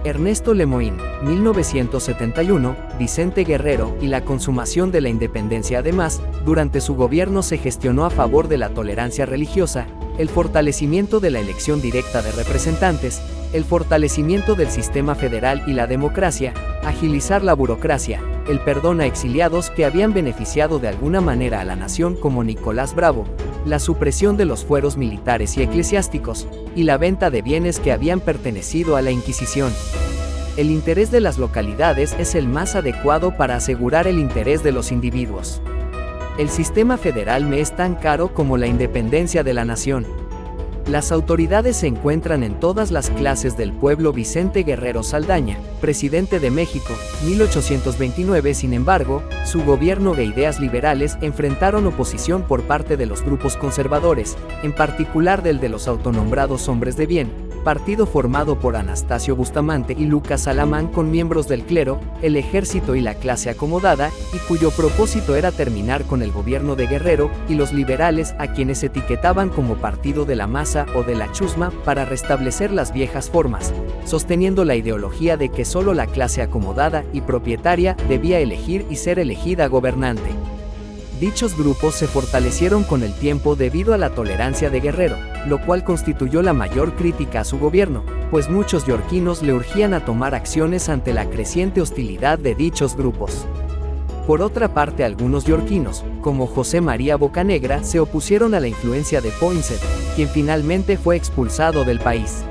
Ernesto Lemoine, 1971, Vicente Guerrero y la consumación de la independencia. Además, durante su gobierno se gestionó a favor de la tolerancia religiosa, el fortalecimiento de la elección directa de representantes, el fortalecimiento del sistema federal y la democracia, agilizar la burocracia, el perdón a exiliados que habían beneficiado de alguna manera a la nación como Nicolás Bravo, la supresión de los fueros militares y eclesiásticos, y la venta de bienes que habían pertenecido a la Inquisición. El interés de las localidades es el más adecuado para asegurar el interés de los individuos. El sistema federal me es tan caro como la independencia de la nación. Las autoridades se encuentran en todas las clases del pueblo. Vicente Guerrero Saldaña, presidente de México, 1829. Sin embargo, su gobierno de ideas liberales enfrentaron oposición por parte de los grupos conservadores, en particular del de los autonombrados Hombres de Bien, partido formado por Anastasio Bustamante y Lucas Alamán con miembros del clero, el ejército y la clase acomodada, y cuyo propósito era terminar con el gobierno de Guerrero, y los liberales, a quienes etiquetaban como partido de la masa o de la chusma, para restablecer las viejas formas, sosteniendo la ideología de que solo la clase acomodada y propietaria debía elegir y ser elegida gobernante. Dichos grupos se fortalecieron con el tiempo debido a la tolerancia de Guerrero, lo cual constituyó la mayor crítica a su gobierno, pues muchos yorquinos le urgían a tomar acciones ante la creciente hostilidad de dichos grupos. Por otra parte, algunos yorquinos, como José María Bocanegra, se opusieron a la influencia de Poinsett, quien finalmente fue expulsado del país.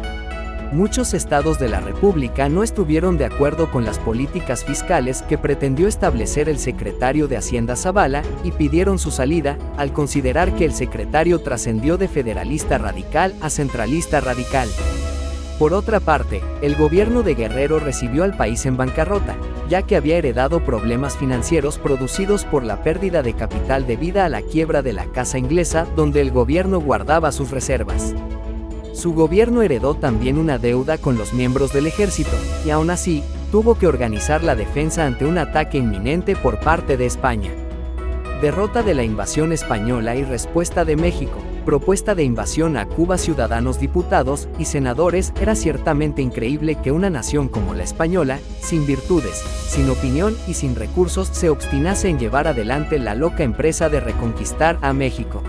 Muchos estados de la República no estuvieron de acuerdo con las políticas fiscales que pretendió establecer el secretario de Hacienda Zavala, y pidieron su salida, al considerar que el secretario trascendió de federalista radical a centralista radical. Por otra parte, el gobierno de Guerrero recibió al país en bancarrota, ya que había heredado problemas financieros producidos por la pérdida de capital debida a la quiebra de la casa inglesa, donde el gobierno guardaba sus reservas. Su gobierno heredó también una deuda con los miembros del ejército, y aún así, tuvo que organizar la defensa ante un ataque inminente por parte de España. Derrota de la invasión española y respuesta de México. Propuesta de invasión a Cuba. Ciudadanos, diputados y senadores. Era ciertamente increíble que una nación como la española, sin virtudes, sin opinión y sin recursos, se obstinase en llevar adelante la loca empresa de reconquistar a México.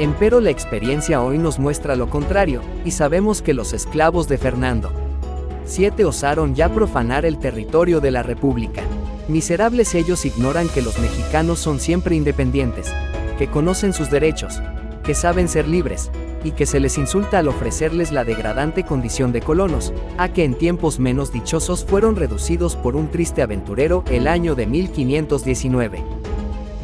Empero la experiencia hoy nos muestra lo contrario, y sabemos que los esclavos de Fernando VII osaron ya profanar el territorio de la República. Miserables, ellos ignoran que los mexicanos son siempre independientes, que conocen sus derechos, que saben ser libres, y que se les insulta al ofrecerles la degradante condición de colonos, a que en tiempos menos dichosos fueron reducidos por un triste aventurero el año de 1519.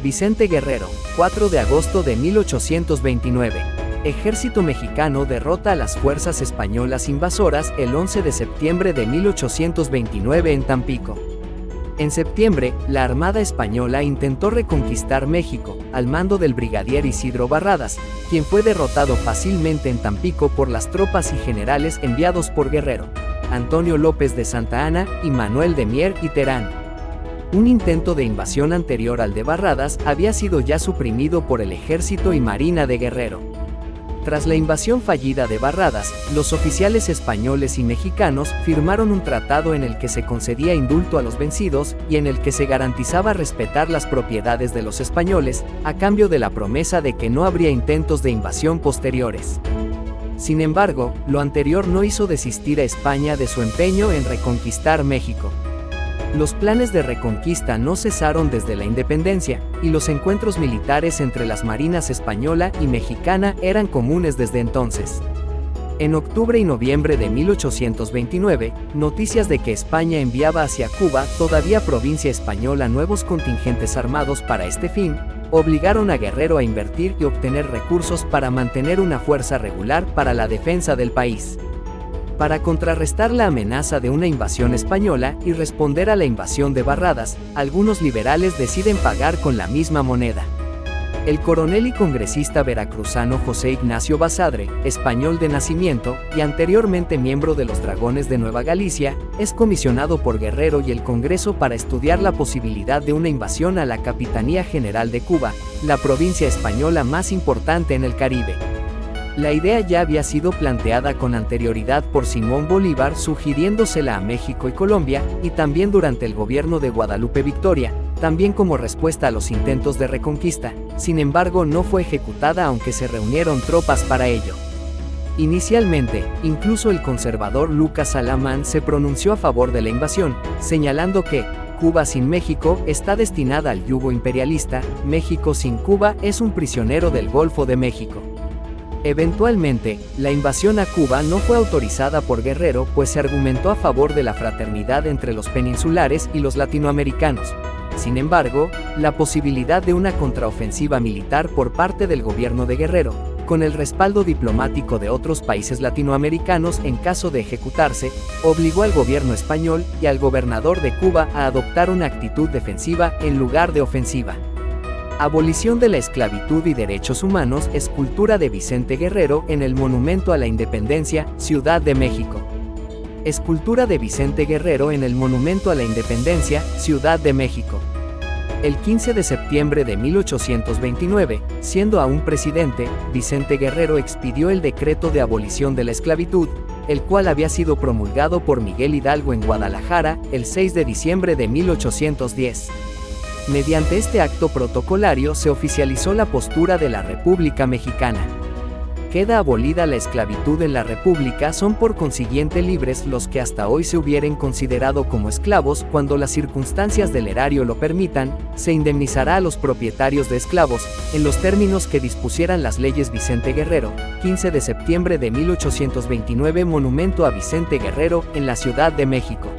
Vicente Guerrero, 4 de agosto de 1829. Ejército mexicano derrota a las fuerzas españolas invasoras el 11 de septiembre de 1829 en Tampico. En septiembre, la Armada Española intentó reconquistar México, al mando del brigadier Isidro Barradas, quien fue derrotado fácilmente en Tampico por las tropas y generales enviados por Guerrero, Antonio López de Santa Anna y Manuel de Mier y Terán. Un intento de invasión anterior al de Barradas había sido ya suprimido por el ejército y marina de Guerrero. Tras la invasión fallida de Barradas, los oficiales españoles y mexicanos firmaron un tratado en el que se concedía indulto a los vencidos y en el que se garantizaba respetar las propiedades de los españoles, a cambio de la promesa de que no habría intentos de invasión posteriores. Sin embargo, lo anterior no hizo desistir a España de su empeño en reconquistar México. Los planes de reconquista no cesaron desde la independencia, y los encuentros militares entre las marinas española y mexicana eran comunes desde entonces. En octubre y noviembre de 1829, noticias de que España enviaba hacia Cuba, todavía provincia española, nuevos contingentes armados para este fin, obligaron a Guerrero a invertir y obtener recursos para mantener una fuerza regular para la defensa del país. Para contrarrestar la amenaza de una invasión española y responder a la invasión de Barradas, algunos liberales deciden pagar con la misma moneda. El coronel y congresista veracruzano José Ignacio Basadre, español de nacimiento y anteriormente miembro de los Dragones de Nueva Galicia, es comisionado por Guerrero y el Congreso para estudiar la posibilidad de una invasión a la Capitanía General de Cuba, la provincia española más importante en el Caribe. La idea ya había sido planteada con anterioridad por Simón Bolívar, sugiriéndosela a México y Colombia, y también durante el gobierno de Guadalupe Victoria, también como respuesta a los intentos de reconquista. Sin embargo, no fue ejecutada aunque se reunieron tropas para ello. Inicialmente, incluso el conservador Lucas Alamán se pronunció a favor de la invasión, señalando que Cuba sin México está destinada al yugo imperialista, México sin Cuba es un prisionero del Golfo de México. Eventualmente, la invasión a Cuba no fue autorizada por Guerrero, pues se argumentó a favor de la fraternidad entre los peninsulares y los latinoamericanos. Sin embargo, la posibilidad de una contraofensiva militar por parte del gobierno de Guerrero, con el respaldo diplomático de otros países latinoamericanos en caso de ejecutarse, obligó al gobierno español y al gobernador de Cuba a adoptar una actitud defensiva en lugar de ofensiva. Abolición de la esclavitud y derechos humanos, escultura de Vicente Guerrero en el Monumento a la Independencia, Ciudad de México. Escultura de Vicente Guerrero en el Monumento a la Independencia, Ciudad de México. El 15 de septiembre de 1829, siendo aún presidente, Vicente Guerrero expidió el decreto de abolición de la esclavitud, el cual había sido promulgado por Miguel Hidalgo en Guadalajara, el 6 de diciembre de 1810. Mediante este acto protocolario se oficializó la postura de la República Mexicana. Queda abolida la esclavitud en la República, son por consiguiente libres los que hasta hoy se hubieren considerado como esclavos. Cuando las circunstancias del erario lo permitan, se indemnizará a los propietarios de esclavos, en los términos que dispusieran las leyes. Vicente Guerrero, 15 de septiembre de 1829. Monumento a Vicente Guerrero, en la Ciudad de México.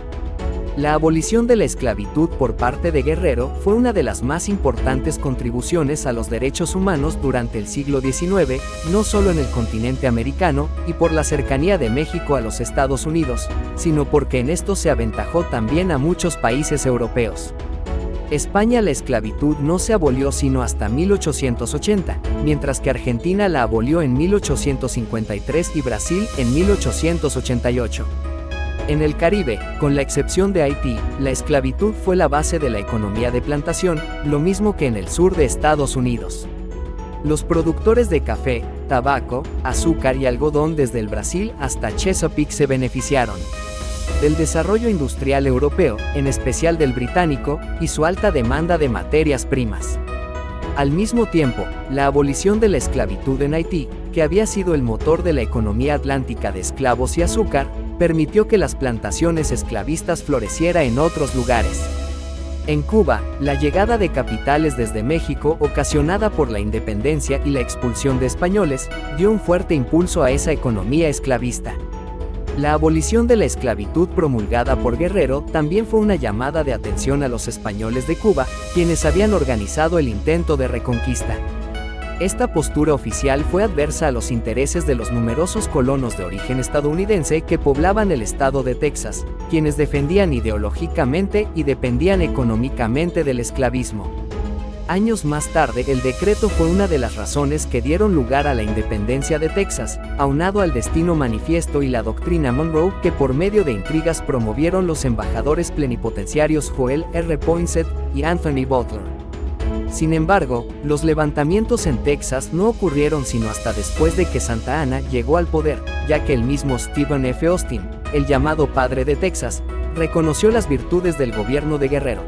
La abolición de la esclavitud por parte de Guerrero fue una de las más importantes contribuciones a los derechos humanos durante el siglo XIX, no solo en el continente americano, y por la cercanía de México a los Estados Unidos, sino porque en esto se aventajó también a muchos países europeos. España la esclavitud no se abolió sino hasta 1880, mientras que Argentina la abolió en 1853 y Brasil en 1888. En el Caribe, con la excepción de Haití, la esclavitud fue la base de la economía de plantación, lo mismo que en el sur de Estados Unidos. Los productores de café, tabaco, azúcar y algodón desde el Brasil hasta Chesapeake se beneficiaron del desarrollo industrial europeo, en especial del británico, y su alta demanda de materias primas. Al mismo tiempo, la abolición de la esclavitud en Haití, que había sido el motor de la economía atlántica de esclavos y azúcar, permitió que las plantaciones esclavistas floreciera en otros lugares. En Cuba, la llegada de capitales desde México, ocasionada por la independencia y la expulsión de españoles, dio un fuerte impulso a esa economía esclavista. La abolición de la esclavitud promulgada por Guerrero también fue una llamada de atención a los españoles de Cuba, quienes habían organizado el intento de reconquista. Esta postura oficial fue adversa a los intereses de los numerosos colonos de origen estadounidense que poblaban el estado de Texas, quienes defendían ideológicamente y dependían económicamente del esclavismo. Años más tarde, el decreto fue una de las razones que dieron lugar a la independencia de Texas, aunado al destino manifiesto y la doctrina Monroe que por medio de intrigas promovieron los embajadores plenipotenciarios Joel R. Poinsett y Anthony Butler. Sin embargo, los levantamientos en Texas no ocurrieron sino hasta después de que Santa Anna llegó al poder, ya que el mismo Stephen F. Austin, el llamado padre de Texas, reconoció las virtudes del gobierno de Guerrero.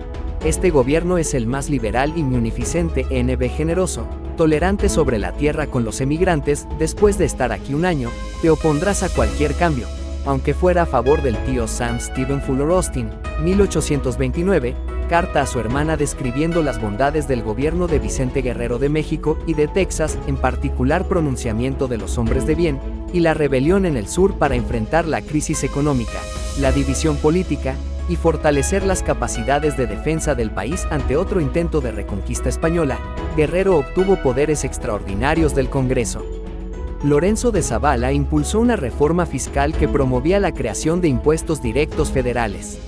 Este gobierno es el más liberal y munificente, generoso, tolerante sobre la tierra con los emigrantes. Después de estar aquí un año, te opondrás a cualquier cambio. Aunque fuera a favor del tío Sam Stephen Fuller Austin, 1829, carta a su hermana describiendo las bondades del gobierno de Vicente Guerrero de México y de Texas, en particular pronunciamiento de los hombres de bien, y la rebelión en el sur para enfrentar la crisis económica, la división política, y fortalecer las capacidades de defensa del país ante otro intento de reconquista española. Guerrero obtuvo poderes extraordinarios del Congreso. Lorenzo de Zavala impulsó una reforma fiscal que promovía la creación de impuestos directos federales.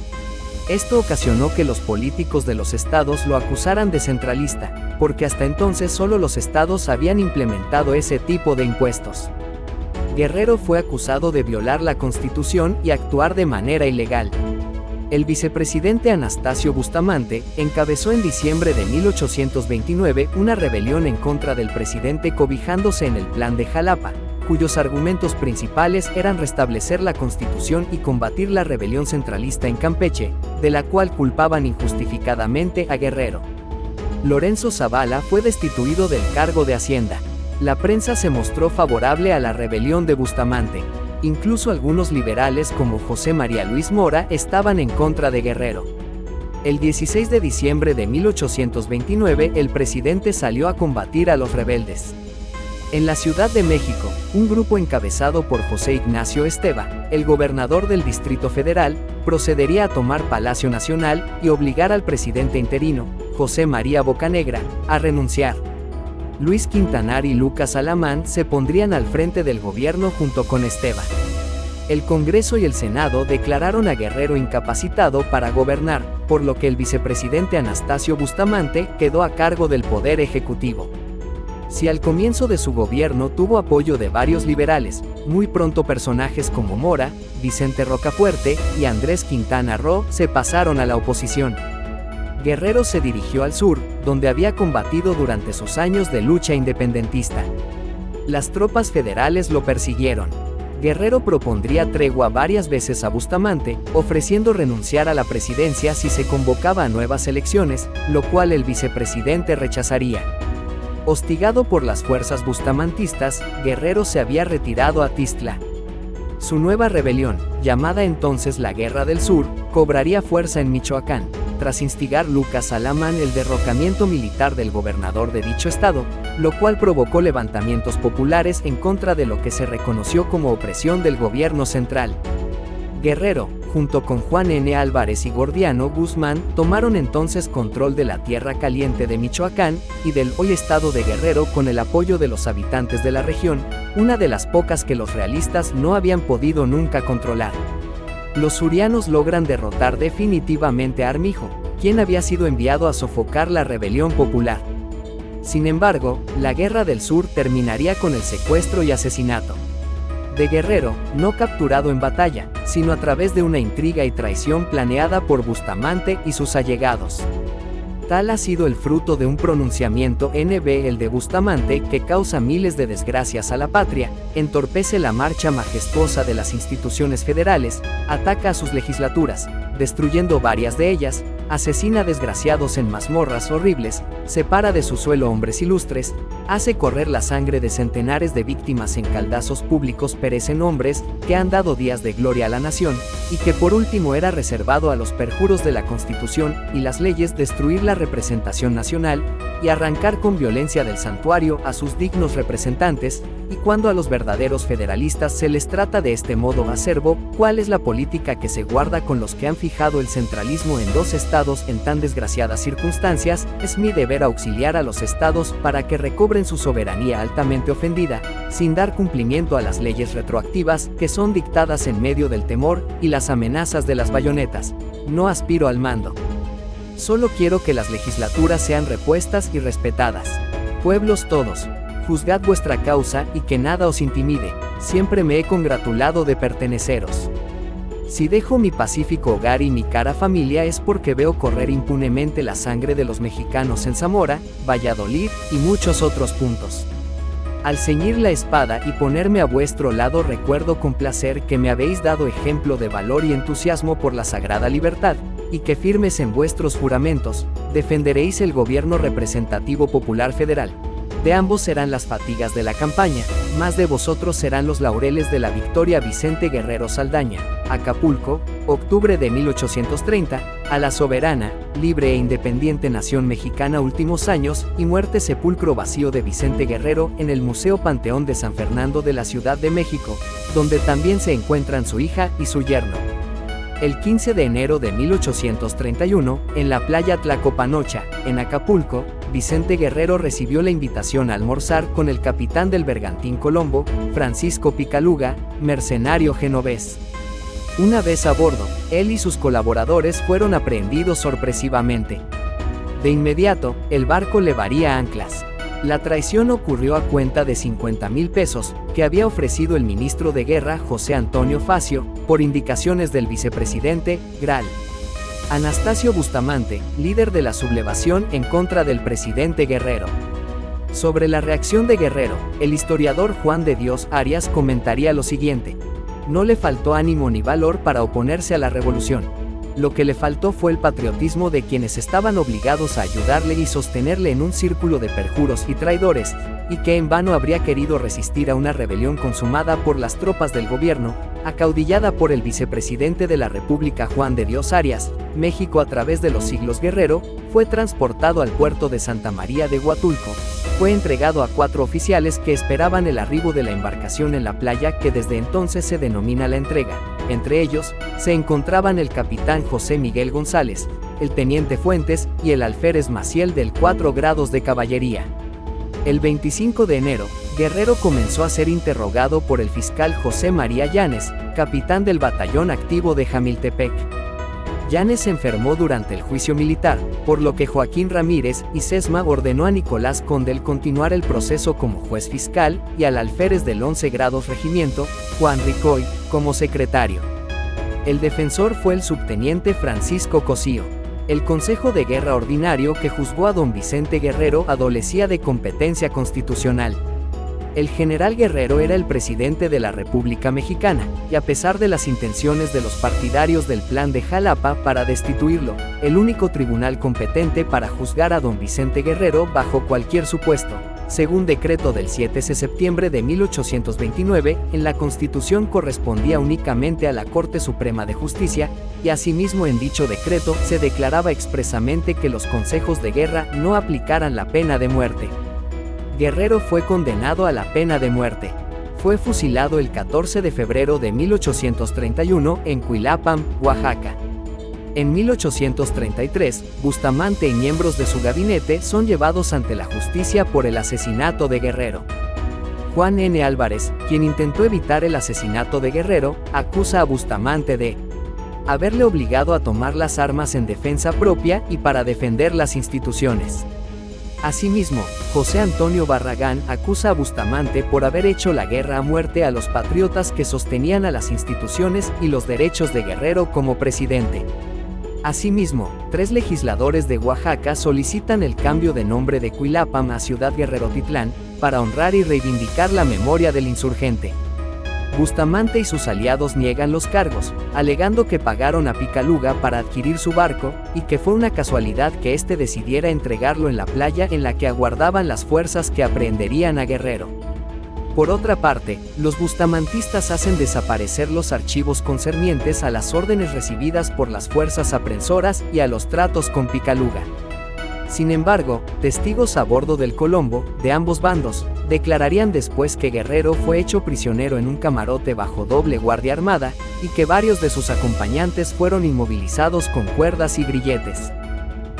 Esto ocasionó que los políticos de los estados lo acusaran de centralista, porque hasta entonces solo los estados habían implementado ese tipo de impuestos. Guerrero fue acusado de violar la Constitución y actuar de manera ilegal. El vicepresidente Anastasio Bustamante encabezó en diciembre de 1829 una rebelión en contra del presidente cobijándose en el Plan de Jalapa, cuyos argumentos principales eran restablecer la Constitución y combatir la rebelión centralista en Campeche, de la cual culpaban injustificadamente a Guerrero. Lorenzo Zavala fue destituido del cargo de Hacienda. La prensa se mostró favorable a la rebelión de Bustamante. Incluso algunos liberales como José María Luis Mora estaban en contra de Guerrero. El 16 de diciembre de 1829 el presidente salió a combatir a los rebeldes. En la Ciudad de México, un grupo encabezado por José Ignacio Esteva, el gobernador del Distrito Federal, procedería a tomar Palacio Nacional y obligar al presidente interino, José María Bocanegra, a renunciar. Luis Quintanar y Lucas Alamán se pondrían al frente del gobierno junto con Esteva. El Congreso y el Senado declararon a Guerrero incapacitado para gobernar, por lo que el vicepresidente Anastasio Bustamante quedó a cargo del poder ejecutivo. Si al comienzo de su gobierno tuvo apoyo de varios liberales, muy pronto personajes como Mora, Vicente Rocafuerte y Andrés Quintana Roo se pasaron a la oposición. Guerrero se dirigió al sur, donde había combatido durante sus años de lucha independentista. Las tropas federales lo persiguieron. Guerrero propondría tregua varias veces a Bustamante, ofreciendo renunciar a la presidencia si se convocaba a nuevas elecciones, lo cual el vicepresidente rechazaría. Hostigado por las fuerzas bustamantistas, Guerrero se había retirado a Tistla. Su nueva rebelión, llamada entonces la Guerra del Sur, cobraría fuerza en Michoacán, tras instigar Lucas Alamán el derrocamiento militar del gobernador de dicho estado, lo cual provocó levantamientos populares en contra de lo que se reconoció como opresión del gobierno central. Guerrero, junto con Juan N. Álvarez y Gordiano Guzmán, tomaron entonces control de la Tierra Caliente de Michoacán y del hoy estado de Guerrero con el apoyo de los habitantes de la región, una de las pocas que los realistas no habían podido nunca controlar. Los surianos logran derrotar definitivamente a Armijo, quien había sido enviado a sofocar la rebelión popular. Sin embargo, la Guerra del Sur terminaría con el secuestro y asesinato de Guerrero, no capturado en batalla, sino a través de una intriga y traición planeada por Bustamante y sus allegados. Tal ha sido el fruto de un pronunciamiento el de Bustamante que causa miles de desgracias a la patria, entorpece la marcha majestuosa de las instituciones federales, ataca a sus legislaturas, destruyendo varias de ellas, asesina desgraciados en mazmorras horribles, separa de su suelo hombres ilustres, Hace correr la sangre de centenares de víctimas en caldazos públicos, perecen hombres que han dado días de gloria a la nación, y que por último era reservado a los perjuros de la Constitución y las leyes destruir la representación nacional, y arrancar con violencia del santuario a sus dignos representantes, y cuando a los verdaderos federalistas se les trata de este modo acerbo, ¿cuál es la política que se guarda con los que han fijado el centralismo en 2 estados en tan desgraciadas circunstancias? Es mi deber auxiliar a los estados para que recobren su soberanía altamente ofendida, sin dar cumplimiento a las leyes retroactivas que son dictadas en medio del temor y las amenazas de las bayonetas. No aspiro al mando. Solo quiero que las legislaturas sean repuestas y respetadas. Pueblos todos, juzgad vuestra causa y que nada os intimide, siempre me he congratulado de perteneceros. Si dejo mi pacífico hogar y mi cara familia es porque veo correr impunemente la sangre de los mexicanos en Zamora, Valladolid y muchos otros puntos. Al ceñir la espada y ponerme a vuestro lado recuerdo con placer que me habéis dado ejemplo de valor y entusiasmo por la sagrada libertad, y que firmes en vuestros juramentos, defenderéis el gobierno representativo popular federal. De ambos serán las fatigas de la campaña, más de vosotros serán los laureles de la victoria. Vicente Guerrero Saldaña, Acapulco, octubre de 1830, a la soberana, libre e independiente nación mexicana. Últimos años y muerte. Sepulcro vacío de Vicente Guerrero en el Museo Panteón de San Fernando de la Ciudad de México, donde también se encuentran su hija y su yerno. El 15 de enero de 1831, en la playa Tlacopanocha, en Acapulco, Vicente Guerrero recibió la invitación a almorzar con el capitán del bergantín Colombo, Francisco Picaluga, mercenario genovés. Una vez a bordo, él y sus colaboradores fueron aprehendidos sorpresivamente. De inmediato, el barco levaría anclas. La traición ocurrió a cuenta de 50,000 pesos, que había ofrecido el ministro de Guerra José Antonio Facio, por indicaciones del vicepresidente, Gral. Anastasio Bustamante, líder de la sublevación en contra del presidente Guerrero. Sobre la reacción de Guerrero, el historiador Juan de Dios Arias comentaría lo siguiente: no le faltó ánimo ni valor para oponerse a la revolución. Lo que le faltó fue el patriotismo de quienes estaban obligados a ayudarle y sostenerle en un círculo de perjuros y traidores, y que en vano habría querido resistir a una rebelión consumada por las tropas del gobierno, acaudillada por el vicepresidente de la República Juan de Dios Arias. México, a través de los siglos. Guerrero fue transportado al puerto de Santa María de Huatulco. Fue entregado a 4 oficiales que esperaban el arribo de la embarcación en la playa que desde entonces se denomina La Entrega. Entre ellos, se encontraban el capitán José Miguel González, el teniente Fuentes y el alférez Maciel del 4 grados de caballería. El 25 de enero, Guerrero comenzó a ser interrogado por el fiscal José María Llanes, capitán del batallón activo de Jamiltepec. Llanes se enfermó durante el juicio militar, por lo que Joaquín Ramírez y Sesma ordenó a Nicolás Condel continuar el proceso como juez fiscal y al alférez del 11 grados regimiento, Juan Ricoy, como secretario. El defensor fue el subteniente Francisco Cosío. El Consejo de Guerra Ordinario que juzgó a don Vicente Guerrero adolecía de competencia constitucional. El general Guerrero era el presidente de la República Mexicana, y a pesar de las intenciones de los partidarios del Plan de Jalapa para destituirlo, el único tribunal competente para juzgar a don Vicente Guerrero bajo cualquier supuesto, según decreto del 7 de septiembre de 1829, en la Constitución correspondía únicamente a la Corte Suprema de Justicia, y asimismo en dicho decreto se declaraba expresamente que los consejos de guerra no aplicaran la pena de muerte. Guerrero fue condenado a la pena de muerte. Fue fusilado el 14 de febrero de 1831 en Cuilapam, Oaxaca. En 1833, Bustamante y miembros de su gabinete son llevados ante la justicia por el asesinato de Guerrero. Juan N. Álvarez, quien intentó evitar el asesinato de Guerrero, acusa a Bustamante de haberle obligado a tomar las armas en defensa propia y para defender las instituciones. Asimismo, José Antonio Barragán acusa a Bustamante por haber hecho la guerra a muerte a los patriotas que sostenían a las instituciones y los derechos de Guerrero como presidente. Asimismo, 3 legisladores de Oaxaca solicitan el cambio de nombre de Cuilapam a Ciudad Guerrerotitlán, para honrar y reivindicar la memoria del insurgente. Bustamante y sus aliados niegan los cargos, alegando que pagaron a Picaluga para adquirir su barco, y que fue una casualidad que éste decidiera entregarlo en la playa en la que aguardaban las fuerzas que aprehenderían a Guerrero. Por otra parte, los bustamantistas hacen desaparecer los archivos concernientes a las órdenes recibidas por las fuerzas aprensoras y a los tratos con Picaluga. Sin embargo, testigos a bordo del Colombo, de ambos bandos, declararían después que Guerrero fue hecho prisionero en un camarote bajo doble guardia armada, y que varios de sus acompañantes fueron inmovilizados con cuerdas y grilletes.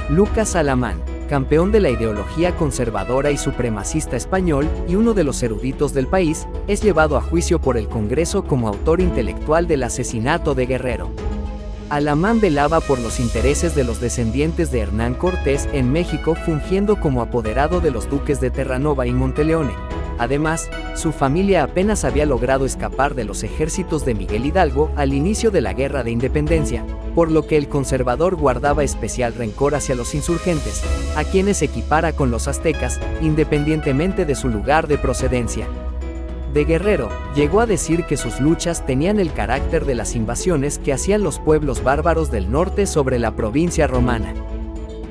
Lucas Alamán, campeón de la ideología conservadora y supremacista español, y uno de los eruditos del país, es llevado a juicio por el Congreso como autor intelectual del asesinato de Guerrero. Alamán velaba por los intereses de los descendientes de Hernán Cortés en México, fungiendo como apoderado de los duques de Terranova y Monteleone. Además, su familia apenas había logrado escapar de los ejércitos de Miguel Hidalgo al inicio de la Guerra de Independencia, por lo que el conservador guardaba especial rencor hacia los insurgentes, a quienes equipara con los aztecas, independientemente de su lugar de procedencia. De Guerrero, llegó a decir que sus luchas tenían el carácter de las invasiones que hacían los pueblos bárbaros del norte sobre la provincia romana.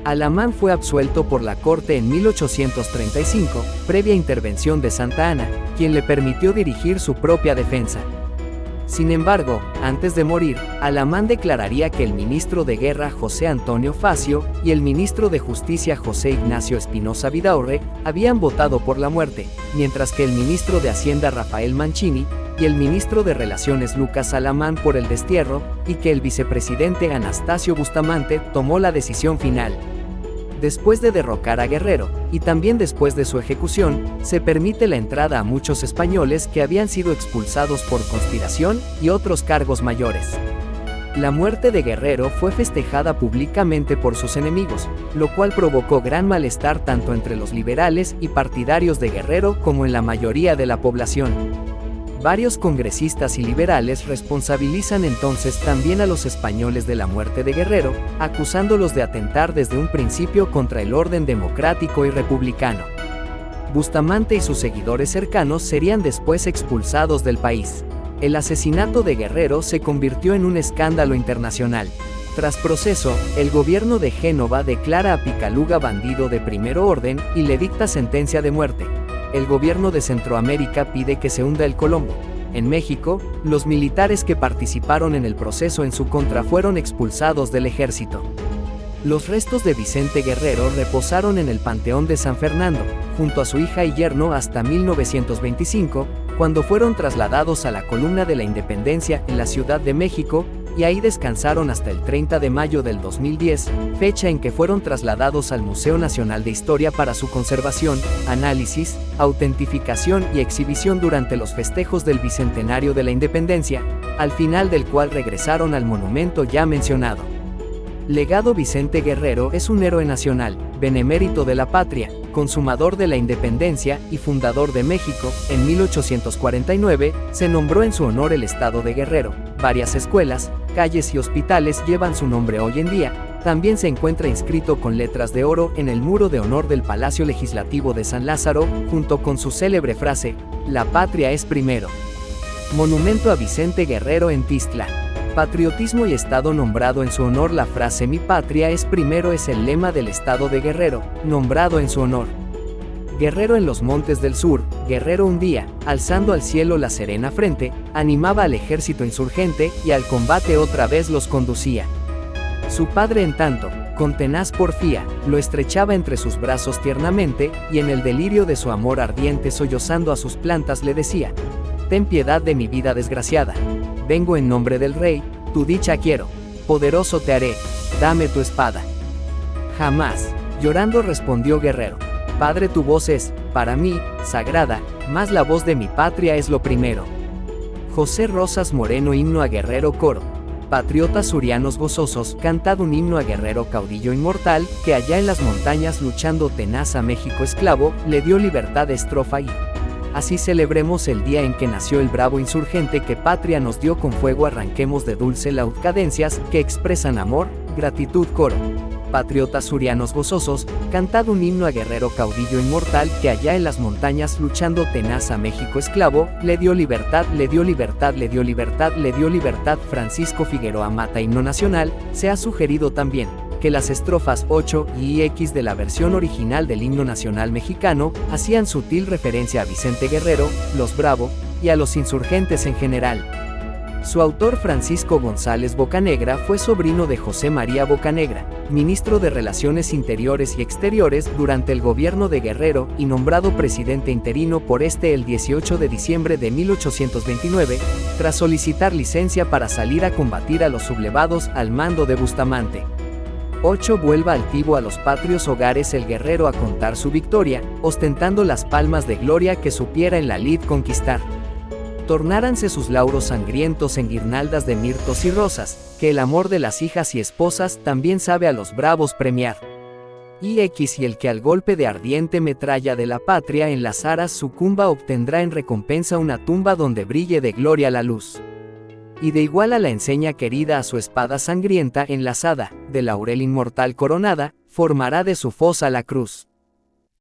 Alamán fue absuelto por la corte en 1835, previa intervención de Santa Anna, quien le permitió dirigir su propia defensa. Sin embargo, antes de morir, Alamán declararía que el ministro de Guerra José Antonio Facio y el ministro de Justicia José Ignacio Espinosa Vidaurre habían votado por la muerte, mientras que el ministro de Hacienda Rafael Mancini y el ministro de Relaciones Lucas Alamán por el destierro, y que el vicepresidente Anastasio Bustamante tomó la decisión final. Después de derrocar a Guerrero, y también después de su ejecución, se permite la entrada a muchos españoles que habían sido expulsados por conspiración y otros cargos mayores. La muerte de Guerrero fue festejada públicamente por sus enemigos, lo cual provocó gran malestar tanto entre los liberales y partidarios de Guerrero como en la mayoría de la población. Varios congresistas y liberales responsabilizan entonces también a los españoles de la muerte de Guerrero, acusándolos de atentar desde un principio contra el orden democrático y republicano. Bustamante y sus seguidores cercanos serían después expulsados del país. El asesinato de Guerrero se convirtió en un escándalo internacional. Tras proceso, el gobierno de Génova declara a Picaluga bandido de primer orden y le dicta sentencia de muerte. El gobierno de Centroamérica pide que se hunda el Colombo. En México, los militares que participaron en el proceso en su contra fueron expulsados del ejército. Los restos de Vicente Guerrero reposaron en el Panteón de San Fernando, junto a su hija y yerno hasta 1925, cuando fueron trasladados a la Columna de la Independencia en la Ciudad de México, y ahí descansaron hasta el 30 de mayo del 2010, fecha en que fueron trasladados al Museo Nacional de Historia para su conservación, análisis, autentificación y exhibición durante los festejos del Bicentenario de la Independencia, al final del cual regresaron al monumento ya mencionado. Legado Vicente Guerrero es un héroe nacional, benemérito de la patria, consumador de la independencia y fundador de México. En 1849, se nombró en su honor el estado de Guerrero. Varias escuelas, calles y hospitales llevan su nombre hoy en día. También se encuentra inscrito con letras de oro en el muro de honor del Palacio Legislativo de San Lázaro, junto con su célebre frase, "La patria es primero". Monumento a Vicente Guerrero en Tistla. Patriotismo y Estado nombrado en su honor. La frase "Mi patria es primero" es el lema del estado de Guerrero, nombrado en su honor. Guerrero en los Montes del Sur. Guerrero un día, alzando al cielo la serena frente, animaba al ejército insurgente y al combate otra vez los conducía. Su padre, en tanto, con tenaz porfía, lo estrechaba entre sus brazos tiernamente, y en el delirio de su amor ardiente sollozando a sus plantas le decía: "Ten piedad de mi vida desgraciada. Vengo en nombre del rey, tu dicha quiero. Poderoso te haré, dame tu espada". "Jamás", llorando respondió Guerrero. "Padre, tu voz es, para mí, sagrada, mas la voz de mi patria es lo primero". José Rosas Moreno. Himno a Guerrero. Coro. Patriotas surianos gozosos, cantad un himno a Guerrero caudillo inmortal, que allá en las montañas luchando tenaz a México esclavo, le dio libertad. Estrofa. Y así celebremos el día en que nació el bravo insurgente que patria nos dio. Con fuego arranquemos de dulce laúd cadencias que expresan amor, gratitud. Coro. patriotas surianos gozosos, cantad un himno a guerrero caudillo inmortal que allá en las montañas luchando tenaz a México esclavo, le dio libertad, le dio libertad, le dio libertad, le dio libertad. Francisco Figueroa Mata. Himno nacional. Se ha sugerido también que las estrofas 8 y X de la versión original del himno nacional mexicano hacían sutil referencia a Vicente Guerrero, los Bravo, y a los insurgentes en general. Su autor Francisco González Bocanegra fue sobrino de José María Bocanegra, ministro de Relaciones Interiores y Exteriores durante el gobierno de Guerrero y nombrado presidente interino por este el 18 de diciembre de 1829, tras solicitar licencia para salir a combatir a los sublevados al mando de Bustamante. 8. Vuelva altivo a los patrios hogares el guerrero a contar su victoria, ostentando las palmas de gloria que supiera en la lid conquistar. Tornáranse sus lauros sangrientos en guirnaldas de mirtos y rosas, que el amor de las hijas y esposas también sabe a los bravos premiar. Y el que al golpe de ardiente metralla de la patria en las aras sucumba obtendrá en recompensa una tumba donde brille de gloria la luz. Y de igual a la enseña querida a su espada sangrienta enlazada, de laurel inmortal coronada, formará de su fosa la cruz.